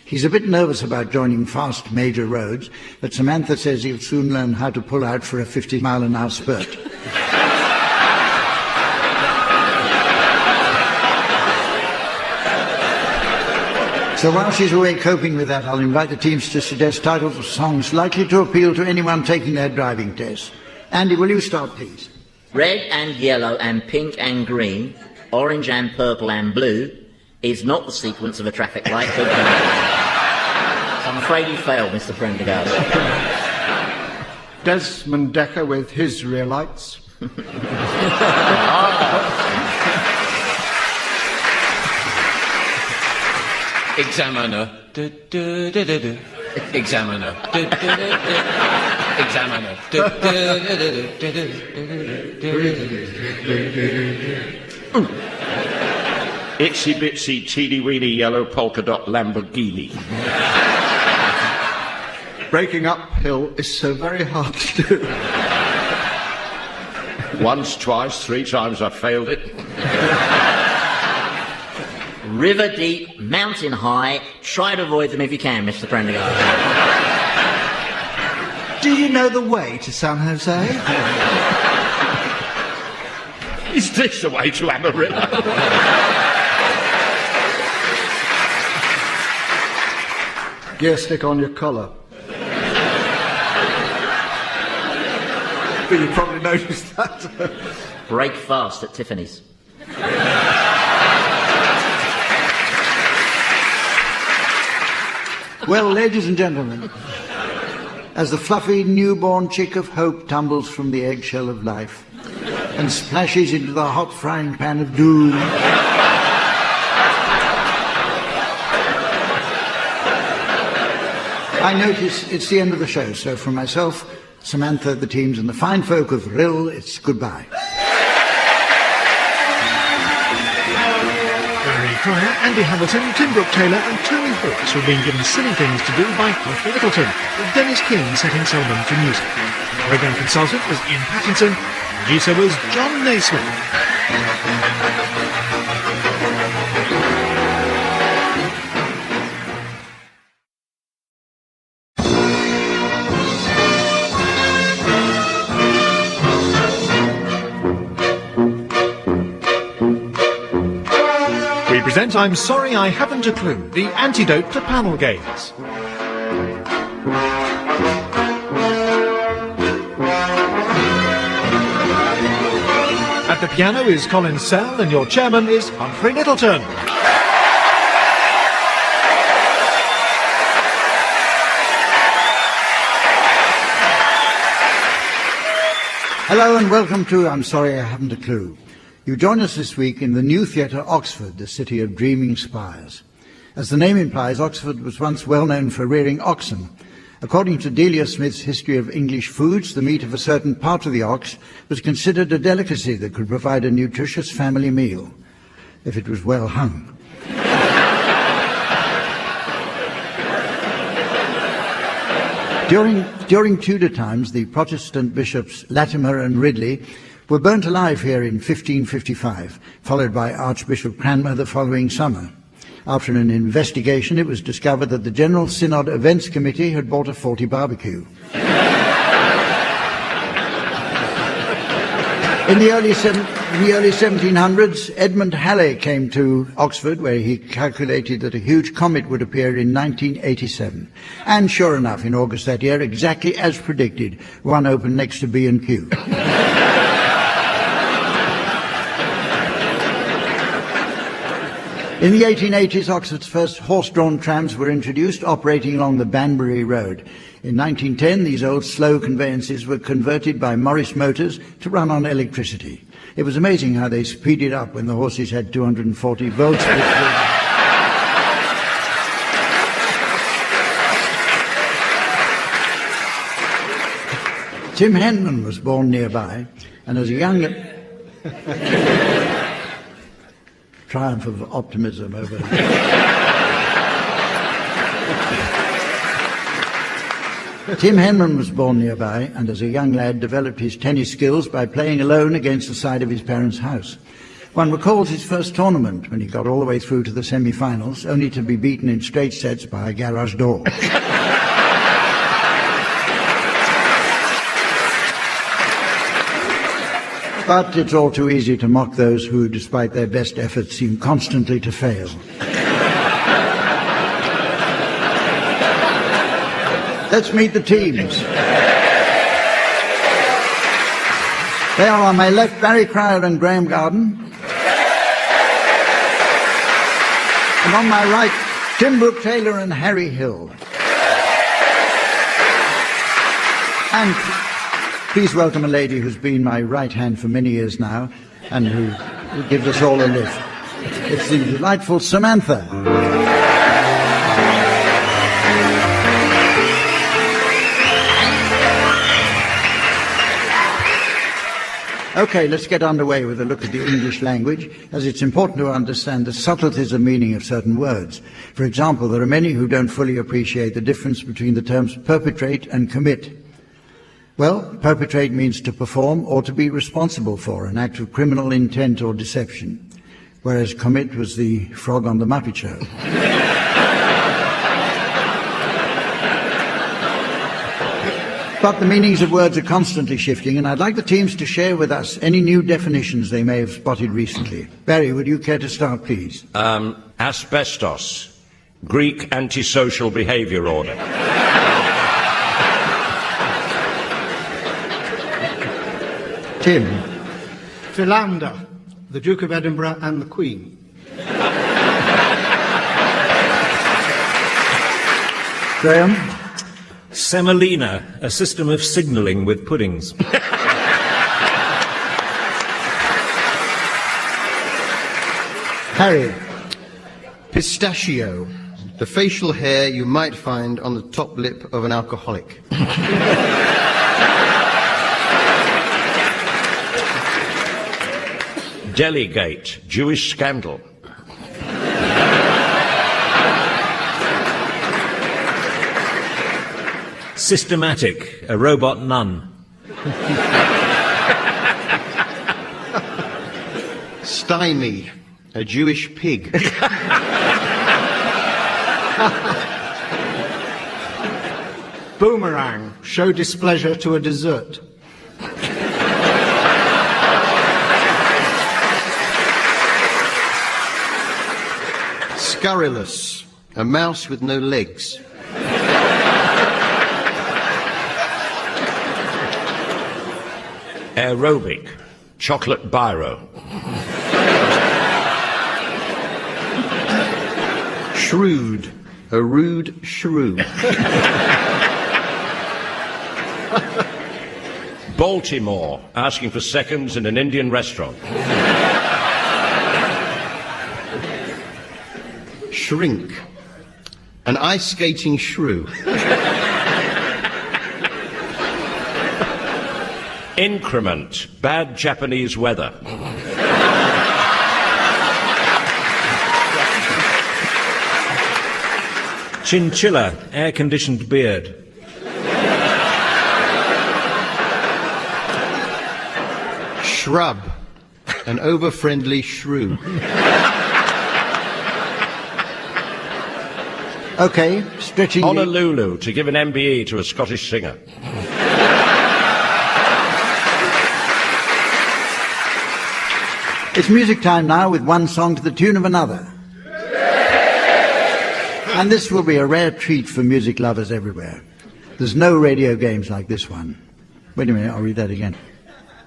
S3: He's a bit nervous about joining fast major roads, but Samantha says he'll soon learn how to pull out for a 50-mile-an-hour spurt. So while she's away coping with that, I'll invite the teams to suggest titles of songs likely to appeal to anyone taking their driving test. Andy, will you start, please?
S17: Red and yellow and pink and green, orange and purple and blue is not the sequence of a traffic light. So I'm afraid you failed, Mr. Prendergast.
S5: Desmond Decker with his rear lights.
S8: Examiner. Examiner. Examiner.
S4: Itsy bitsy teeny weeny yellow polka dot Lamborghini.
S5: Breaking uphill is so very hard to do.
S4: Once, twice, 3 times I failed it.
S17: River deep, mountain high. Try to avoid them if you can, Mr. Prendergast.
S2: Do you know the way to San Jose?
S4: Is this the way to Amarillo?
S5: Gear stick on your collar.
S2: But you probably noticed that.
S17: Break fast at Tiffany's.
S3: Well, ladies and gentlemen, as the fluffy newborn chick of hope tumbles from the eggshell of life and splashes into the hot frying pan of doom, I notice it's the end of the show, so from myself, Samantha, the teams and the fine folk of Rill, it's goodbye.
S2: Barry Cryer, Andy Hamilton, Tim Brooke-Taylor and Tony Hawks were being given silly things to do by Humphrey Lyttelton, with Dennis King setting some of them to music. Programme consultant was Ian Pattinson, producer was John Naismith. Present I'm Sorry I Haven't a Clue, the antidote to panel games. At the piano is Colin Sell and your chairman is Humphrey Lyttelton.
S3: Hello and welcome to I'm Sorry I Haven't a Clue. You join us this week in the new theatre Oxford, the city of dreaming spires. As the name implies, Oxford was once well known for rearing oxen. According to Delia Smith's History of English Foods, the meat of a certain part of the ox was considered a delicacy that could provide a nutritious family meal, if it was well hung. During Tudor times, the Protestant bishops Latimer and Ridley were burnt alive here in 1555, followed by Archbishop Cranmer the following summer. After an investigation, it was discovered that the General Synod Events Committee had bought a 40 barbecue. In the early 1700s, Edmund Halley came to Oxford, where he calculated that a huge comet would appear in 1987. And sure enough, in August that year, exactly as predicted, one opened next to B&Q. In the 1880s, Oxford's first horse-drawn trams were introduced, operating along the Banbury Road. In 1910, these old slow conveyances were converted by Morris Motors to run on electricity. It was amazing how they speeded up when the horses had 240 volts. Tim Henman was born nearby, and as a young... Triumph of optimism over... Tim Henman was born nearby, and as a young lad developed his tennis skills by playing alone against the side of his parents' house. One recalls his first tournament, when he got all the way through to the semi-finals, only to be beaten in straight sets by a garage door. But it's all too easy to mock those who, despite their best efforts, seem constantly to fail. Let's meet the teams. They are on my left, Barry Cryer and Graham Garden. And on my right, Tim Brooke-Taylor and Harry Hill. And please welcome a lady who's been my right hand for many years now, and who gives us all a lift. It's the delightful Samantha. Okay, let's get underway with a look at the English language, as it's important to understand the subtleties of meaning of certain words. For example, there are many who don't fully appreciate the difference between the terms perpetrate and commit. Well, perpetrate means to perform or to be responsible for an act of criminal intent or deception, whereas commit was the frog on the Muppet Show. But the meanings of words are constantly shifting, and I'd like the teams to share with us any new definitions they may have spotted recently. Barry, would you care to start, please?
S4: Asbestos, Greek antisocial behaviour order.
S3: Tim.
S5: Philander, the Duke of Edinburgh and the Queen.
S3: Graham.
S11: Semolina, a system of signalling with puddings.
S3: Harry.
S19: Pistachio, the facial hair you might find on the top lip of an alcoholic.
S4: Delegate, Jewish scandal.
S11: Systematic, a robot nun.
S19: Stymie, a Jewish pig.
S5: Boomerang, show displeasure to a dessert.
S19: Scurrilous, a mouse with no legs.
S4: Aerobic, chocolate biro.
S19: Shrewd, a rude shrew.
S4: Baltimore, asking for seconds in an Indian restaurant.
S19: Shrink. An ice skating shrew.
S4: Increment. Bad Japanese weather.
S14: Chinchilla. Air-conditioned beard.
S19: Shrub. An over-friendly shrew.
S3: Okay, stretching.
S4: Honolulu, to give an MBE to a Scottish singer.
S3: It's music time now with one song to the tune of another. And this will be a rare treat for music lovers everywhere. There's no radio games like this one. Wait a minute, I'll read that again.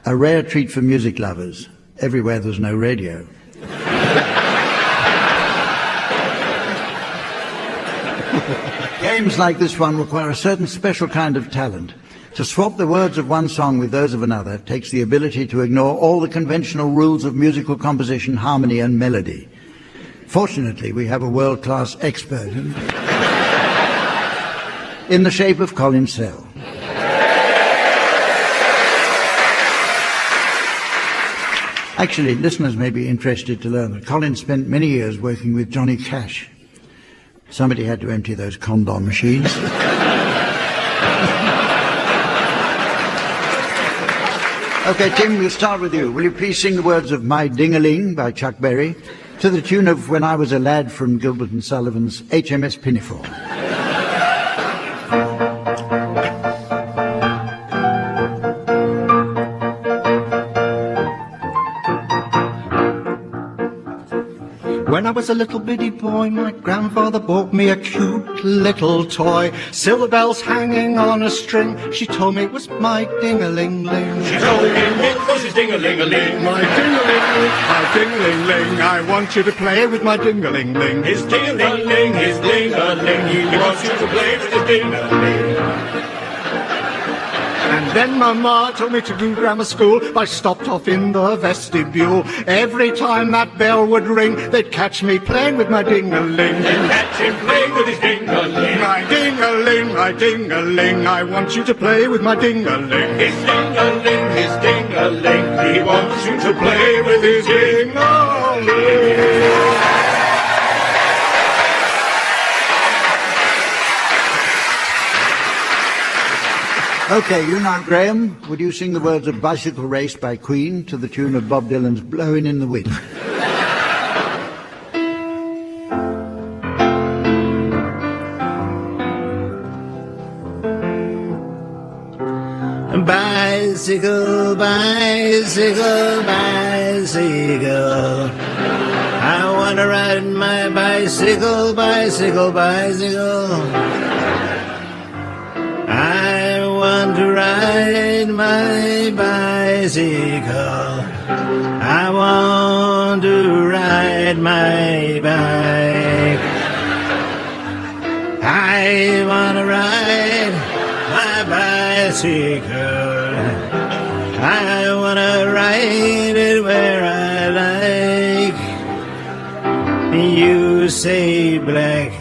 S3: A rare treat for music lovers. Everywhere there's no radio. Games like this one require a certain special kind of talent. To swap the words of one song with those of another takes the ability to ignore all the conventional rules of musical composition, harmony and melody. Fortunately, we have a world-class expert in the shape of Colin Sell. Actually, listeners may be interested to learn that Colin spent many years working with Johnny Cash. Somebody had to empty those condom machines. Okay, Tim, we'll start with you. Will you please sing the words of My Ding-a-Ling by Chuck Berry to the tune of When I Was a Lad from Gilbert and Sullivan's HMS Pinafore?
S12: When I was a little bitty boy, my grandfather bought me a cute little toy. Silver bells hanging on a string. She told me it was my ding-a-ling-ling.
S4: She told me it was his ding-a-ling-a-ling.
S12: My ding-a-ling-ling, my ding-a-ling-ling. I want you to play with my ding-a-ling-ling.
S4: His ding-a-ling-ling, his ding-a-ling. He wants you to play with his ding-a-ling.
S12: And then Mama told me to go to grammar school. I stopped off in the vestibule. Every time that bell would ring, they'd catch me playing with my ding-a-ling.
S4: They'd catch him playing with his ding-a-ling.
S12: My ding-a-ling, my ding-a-ling. I want you to play with my ding-a-ling.
S4: His ding-a-ling, his ding-a-ling. He wants you to play with his ding-a-ling.
S3: Okay, you now, Graham, would you sing the words of Bicycle Race by Queen to the tune of Bob Dylan's Blowin' in the Wind?
S6: Bicycle, bicycle, bicycle. I want to ride my bicycle, bicycle, bicycle. I want to ride my bicycle. I want to ride my bike. I want to ride my bicycle. I want to ride it where I like. You say black,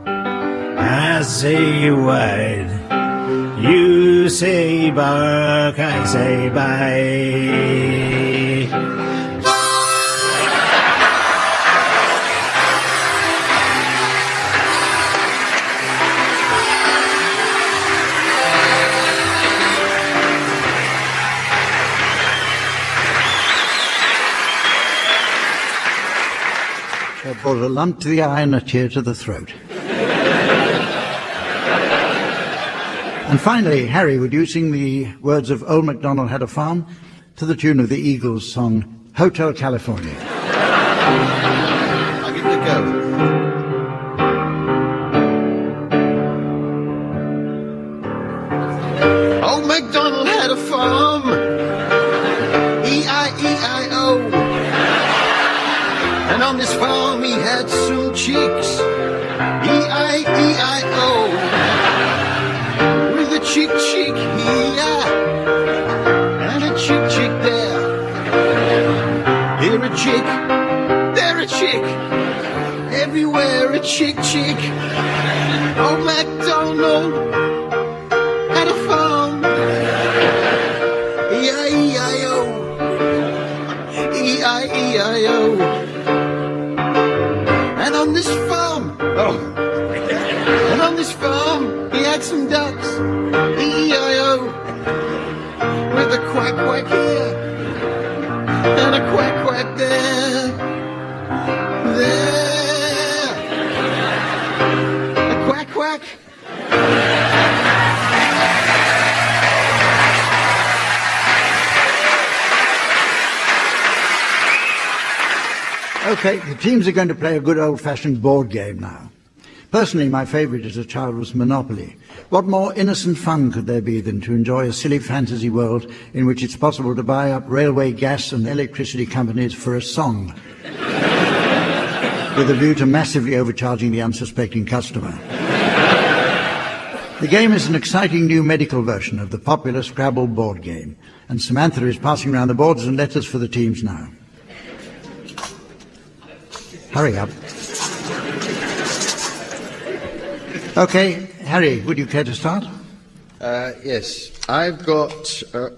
S6: I say white. You say bark, I say bye.
S3: That brought a lump to the eye and a tear to the throat. And finally, Harry, would you sing the words of Old MacDonald Had a Farm to the tune of the Eagles' song, Hotel California?
S19: I'll give it a go. Old MacDonald had a farm, E-I-E-I-O. And on this farm he had some chicks, E-I-E-I-O. Chick, chick here, and a chick, chick there. Here a chick, there a chick, everywhere a
S12: chick, old MacDonald had a farm. E-I-E-I-O, E-I-E-I-O. And on this farm, he had some ducks, E-E-I-O, with a quack quack here, and a quack quack there, a quack quack.
S3: Okay, the teams are going to play a good old-fashioned board game now. Personally, my favourite as a child was Monopoly. What more innocent fun could there be than to enjoy a silly fantasy world in which it's possible to buy up railway, gas and electricity companies for a song, with a view to massively overcharging the unsuspecting customer. The game is an exciting new medical version of the popular Scrabble board game, and Samantha is passing around the boards and letters for the teams now. Hurry up. Okay, Harry, would you care to start?
S19: Yes. I've got a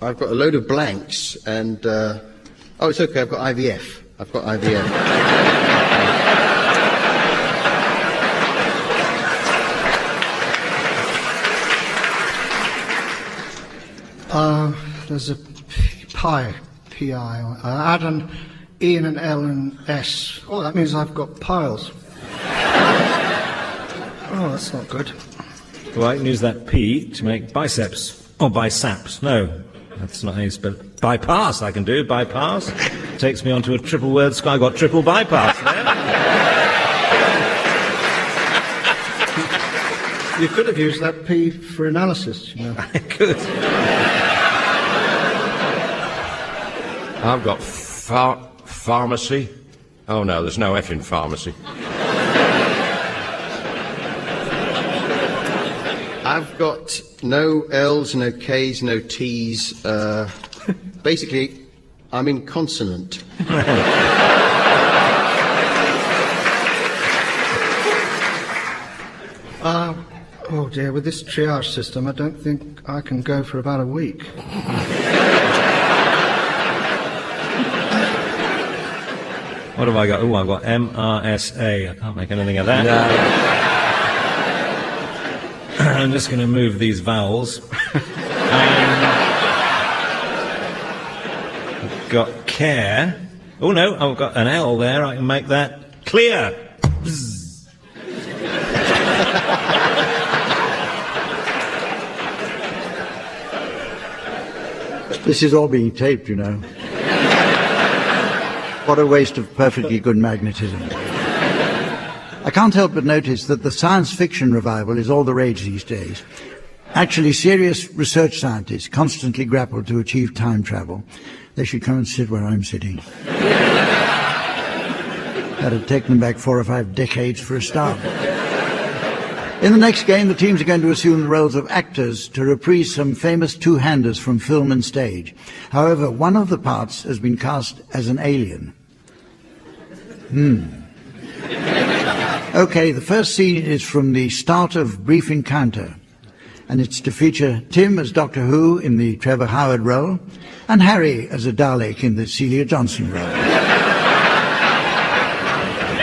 S19: load of blanks and, it's okay, I've got IVF.
S5: There's a pi, P-I. Add an E and an L and S. Oh, that means I've got piles. Oh, that's not good.
S11: Well, I can use that P to make biceps. Or biceps. No, that's not how you spell it. Bypass, I can do. Bypass. Takes me onto a triple word sky. I got triple bypass there.
S5: You could have used that P for analysis, you know.
S11: I could.
S4: I've got pharmacy. Oh no, there's no F in pharmacy.
S19: I've got no L's, no K's, no T's. Basically, I'm inconsonant.
S5: Oh dear, with this triage system, I don't think I can go for about a week.
S11: What have I got? Oh, I've got MRSA. I can't make anything of that.
S19: No.
S11: I'm just going to move these vowels. I've got care. Oh no, I've got an L there. I can make that clear.
S3: This is all being taped, you know. What a waste of perfectly good magnetism. I can't help but notice that the science fiction revival is all the rage these days. Actually, serious research scientists constantly grapple to achieve time travel. They should come and sit where I'm sitting. That'd take them back 4 or 5 decades for a start. In the next game, the teams are going to assume the roles of actors to reprise some famous two-handers from film and stage. However, one of the parts has been cast as an alien. Okay, the first scene is from the start of Brief Encounter, and it's to feature Tim as Doctor Who in the Trevor Howard role, and Harry as a Dalek in the Celia Johnson role.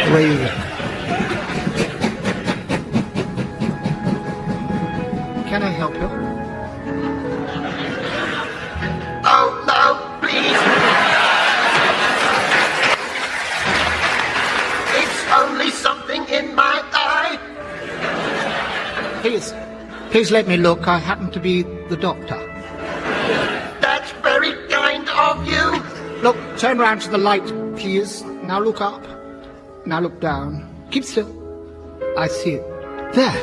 S3: Away you go.
S5: Can I help you?
S17: Oh, no, please. It's only something in my eye.
S5: Please let me look. I happen to be the doctor.
S17: That's very kind of you.
S5: Look, turn round to the light, please. Now look up. Now look down. Keep still. I see it. There.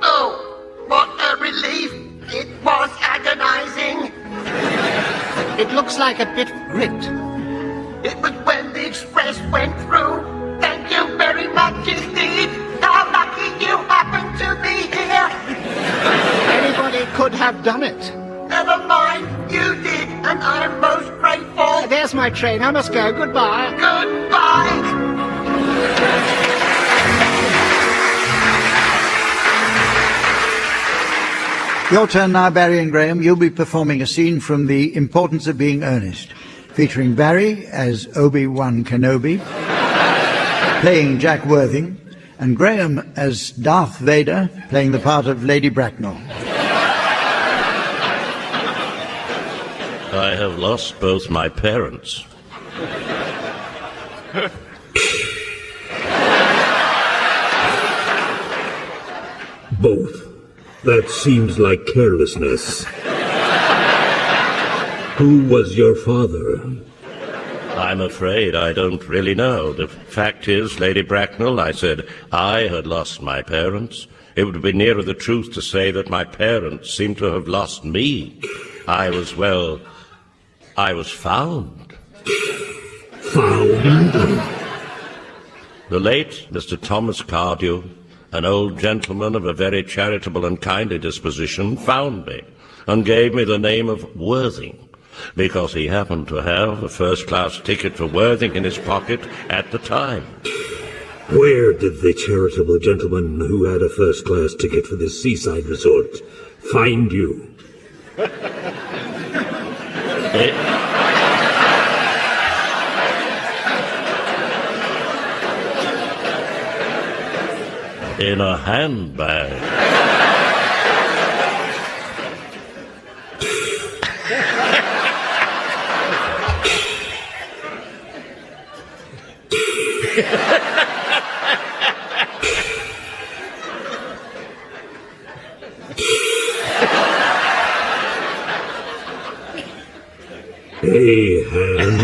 S17: Oh, what a relief. It was agonizing.
S5: It looks like a bit of grit.
S17: It was when the express went through. Thank you very much indeed. How lucky you happened to be here.
S5: Anybody could have done it.
S17: Never mind, you did, and I'm most grateful.
S5: There's my train. I must go. Goodbye.
S17: Goodbye.
S3: Your turn now, Barry and Graham. You'll be performing a scene from The Importance of Being Earnest, featuring Barry as Obi-Wan Kenobi, playing Jack Worthing, and Graham as Darth Vader, playing the part of Lady Bracknell.
S4: I have lost both my parents.
S20: Both. That seems like carelessness. Who was your father?
S4: I'm afraid I don't really know. The fact is, Lady Bracknell, I said I had lost my parents. It would be nearer the truth to say that my parents seem to have lost me. I was found.
S20: Found?
S4: The late Mr. Thomas Cardew, an old gentleman of a very charitable and kindly disposition, found me and gave me the name of Worthing, because he happened to have a first-class ticket for Worthing in his pocket at the time.
S20: Where did the charitable gentleman who had a first-class ticket for this seaside resort find you?
S4: In a handbag.
S20: A hand.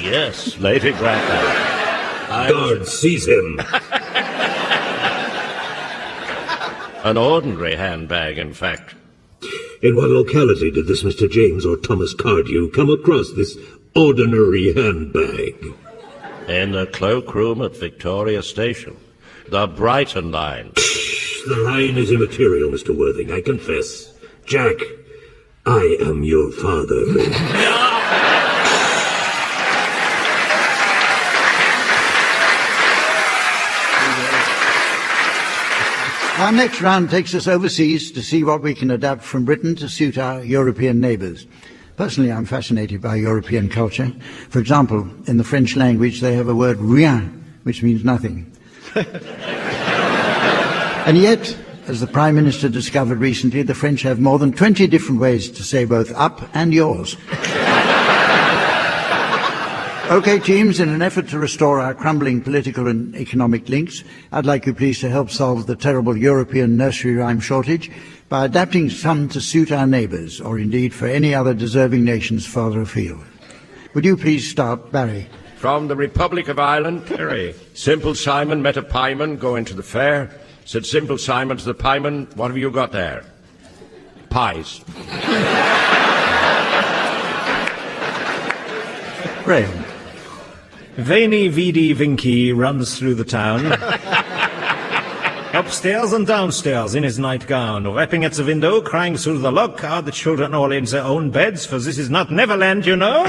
S4: Yes, Lady Bracknell.
S20: Guard, seize him.
S4: An ordinary handbag, in fact.
S20: In what locality did this Mr. James or Thomas Cardew come across this ordinary handbag?
S4: In the cloakroom at Victoria Station. The Brighton line.
S20: The line is immaterial, Mr. Worthing, I confess. Jack, I am your father.
S3: Our next round takes us overseas to see what we can adapt from Britain to suit our European neighbours. Personally, I'm fascinated by European culture. For example, in the French language, they have a word rien, which means nothing. And yet, as the Prime Minister discovered recently, the French have more than 20 different ways to say both up and yours. OK, teams, in an effort to restore our crumbling political and economic links, I'd like you please to help solve the terrible European nursery rhyme shortage by adapting some to suit our neighbours, or indeed for any other deserving nations farther afield. Would you please start, Barry?
S4: From the Republic of Ireland, Harry. Simple Simon met a pieman going to the fair. Said Simple Simon to the pieman, "What have you got there?" "Pies."
S3: Graham.
S11: Veni Vidi Vinci runs through the town. Upstairs and downstairs in his nightgown, rapping at the window, crying through the lock, "Are the children all in their own beds? For this is not Neverland, you know."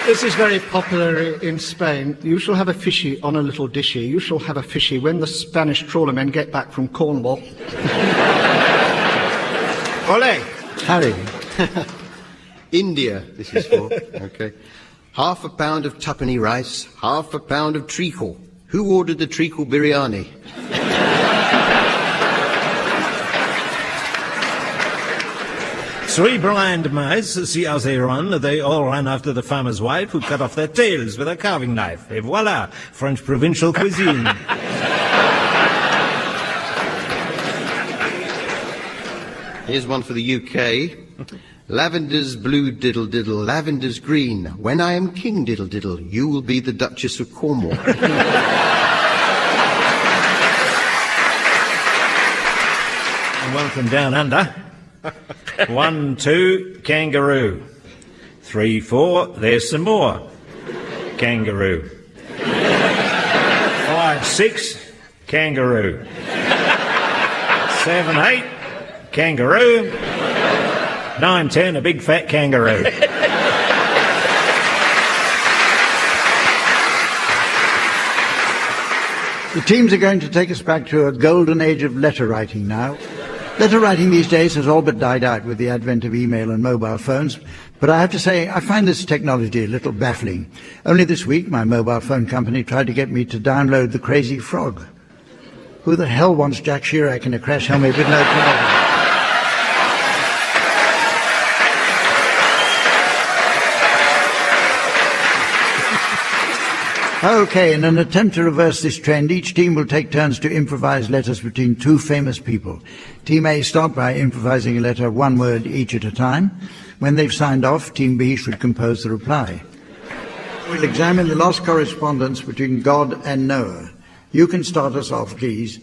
S5: This is very popular in Spain. You shall have a fishy on a little dishy. You shall have a fishy when the Spanish trawlermen get back from Cornwall.
S19: Ole!
S3: Harry.
S19: India, this is for. Okay. Half a pound of tuppenny rice, half a pound of treacle. Who ordered the treacle biryani?
S11: Three blind mice, see how they run. They all ran after the farmer's wife, who cut off their tails with a carving knife. Et voila, French provincial cuisine.
S19: Here's one for the UK. Lavender's blue diddle diddle, lavender's green. When I am king diddle diddle, you will be the Duchess of Cornwall.
S11: And one from down under. 1, 2, kangaroo. 3, 4, there's some more. Kangaroo. 5, 6, kangaroo. 7, 8, kangaroo.
S2: 9, 10, a big fat kangaroo.
S3: The teams are going to take us back to a golden age of letter writing now. Letter writing these days has all but died out with the advent of email and mobile phones, but I have to say I find this technology a little baffling. Only this week my mobile phone company tried to get me to download the Crazy Frog. Who the hell wants Jack Chirac in a crash helmet with no power? Okay, in an attempt to reverse this trend, each team will take turns to improvise letters between two famous people. Team A start by improvising a letter one word each at a time. When they've signed off, Team B should compose the reply. We'll examine the lost correspondence between God and Noah. You can start us off, please,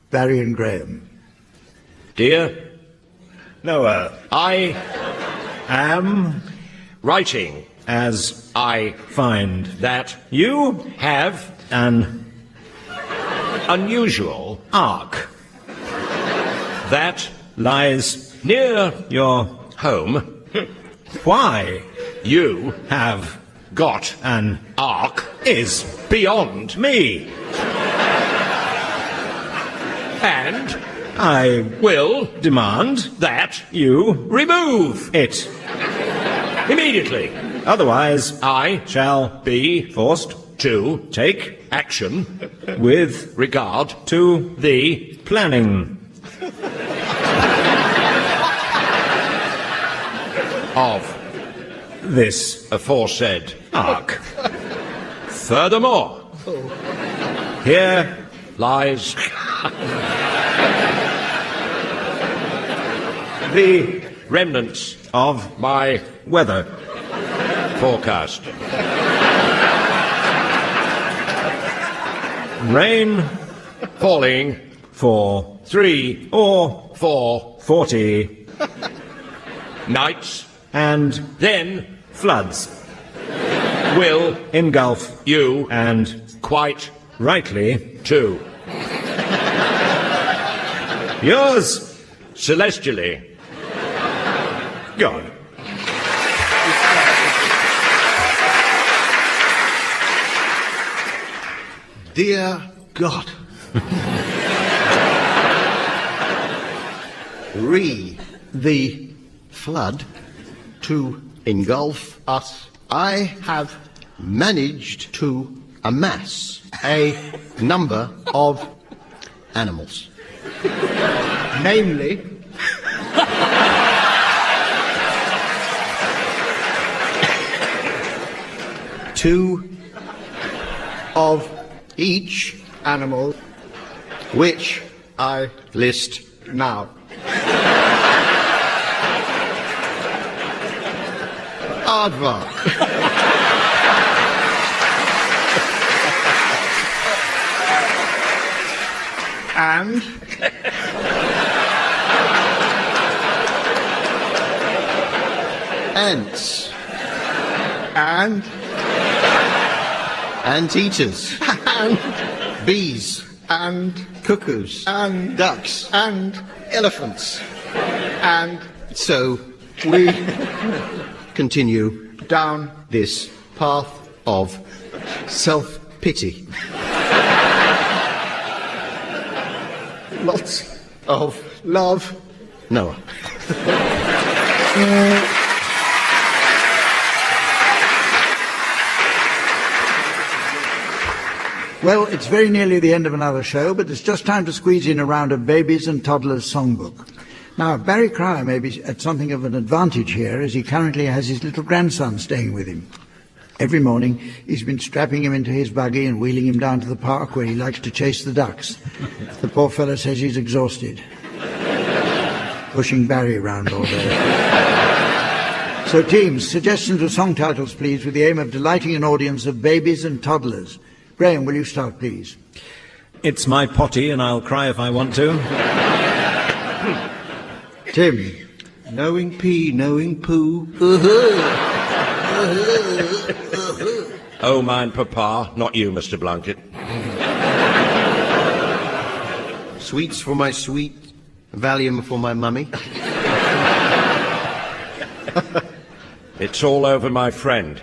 S3: Barry and Graham.
S4: Dear Noah, I am writing as I find that you have an unusual ark that lies near your home. Why you have got an ark is beyond me. And I will demand that you remove it immediately. Otherwise, I shall be forced to take action with regard to the planning of this aforesaid ark. Furthermore, here lies the remnants of my weather forecast. Rain falling for 3 or 4 40 nights, and then floods will engulf you, and quite rightly too. Yours celestially, God.
S19: Dear God, the flood to engulf us. I have managed to amass a number of animals, namely 2 of each animal, which I list now. Aardvark.
S5: And
S19: ants.
S5: And
S19: anteaters.
S5: And
S19: bees.
S5: And
S19: cuckoos.
S5: And
S19: ducks.
S5: And
S19: elephants.
S5: And
S19: so
S5: we
S19: continue
S5: down
S19: this path of self-pity.
S5: Lots of love,
S19: Noah.
S3: Well, it's very nearly the end of another show, but it's just time to squeeze in a round of Babies and Toddlers Songbook. Now, Barry Cryer may be at something of an advantage here, as he currently has his little grandson staying with him. Every morning, he's been strapping him into his buggy and wheeling him down to the park where he likes to chase the ducks. The poor fellow says he's exhausted, pushing Barry around all day. So, teams, suggestions of song titles, please, with the aim of delighting an audience of babies and toddlers. Graham, will you start, please?
S2: It's my potty, and I'll cry if I want to.
S3: Tim.
S12: Knowing pee, knowing poo.
S4: Oh, mine, Papa, not you, Mr. Blunkett.
S19: Sweets for my sweet, Valium for my mummy.
S4: It's all over my friend.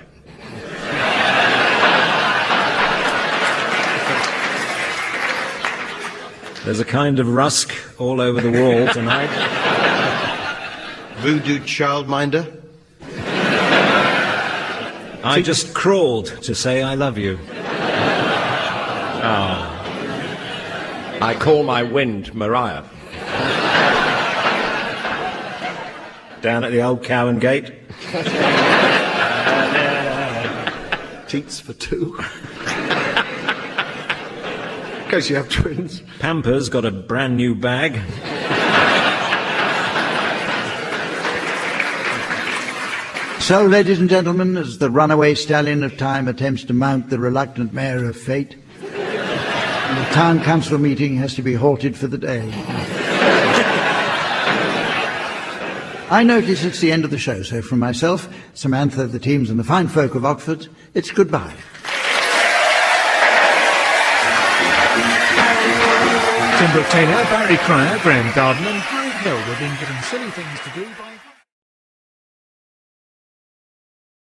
S2: There's a kind of rusk all over the wall tonight.
S19: Voodoo childminder.
S2: I just crawled to say I love you.
S4: I call my wind Mariah.
S2: Down at the old Cow and Gate.
S12: Teats for two. In case you have twins.
S2: Pampers got a brand new bag.
S3: So, ladies and gentlemen, as the runaway stallion of time attempts to mount the reluctant mare of fate, the town council meeting has to be halted for the day. I notice it's the end of the show, so from myself, Samantha, the teams and the fine folk of Oxford, it's goodbye.
S2: Tim Brooke-Taylor, Barry Cryer, Graham Garden and Harry Hill were being given silly things to do by...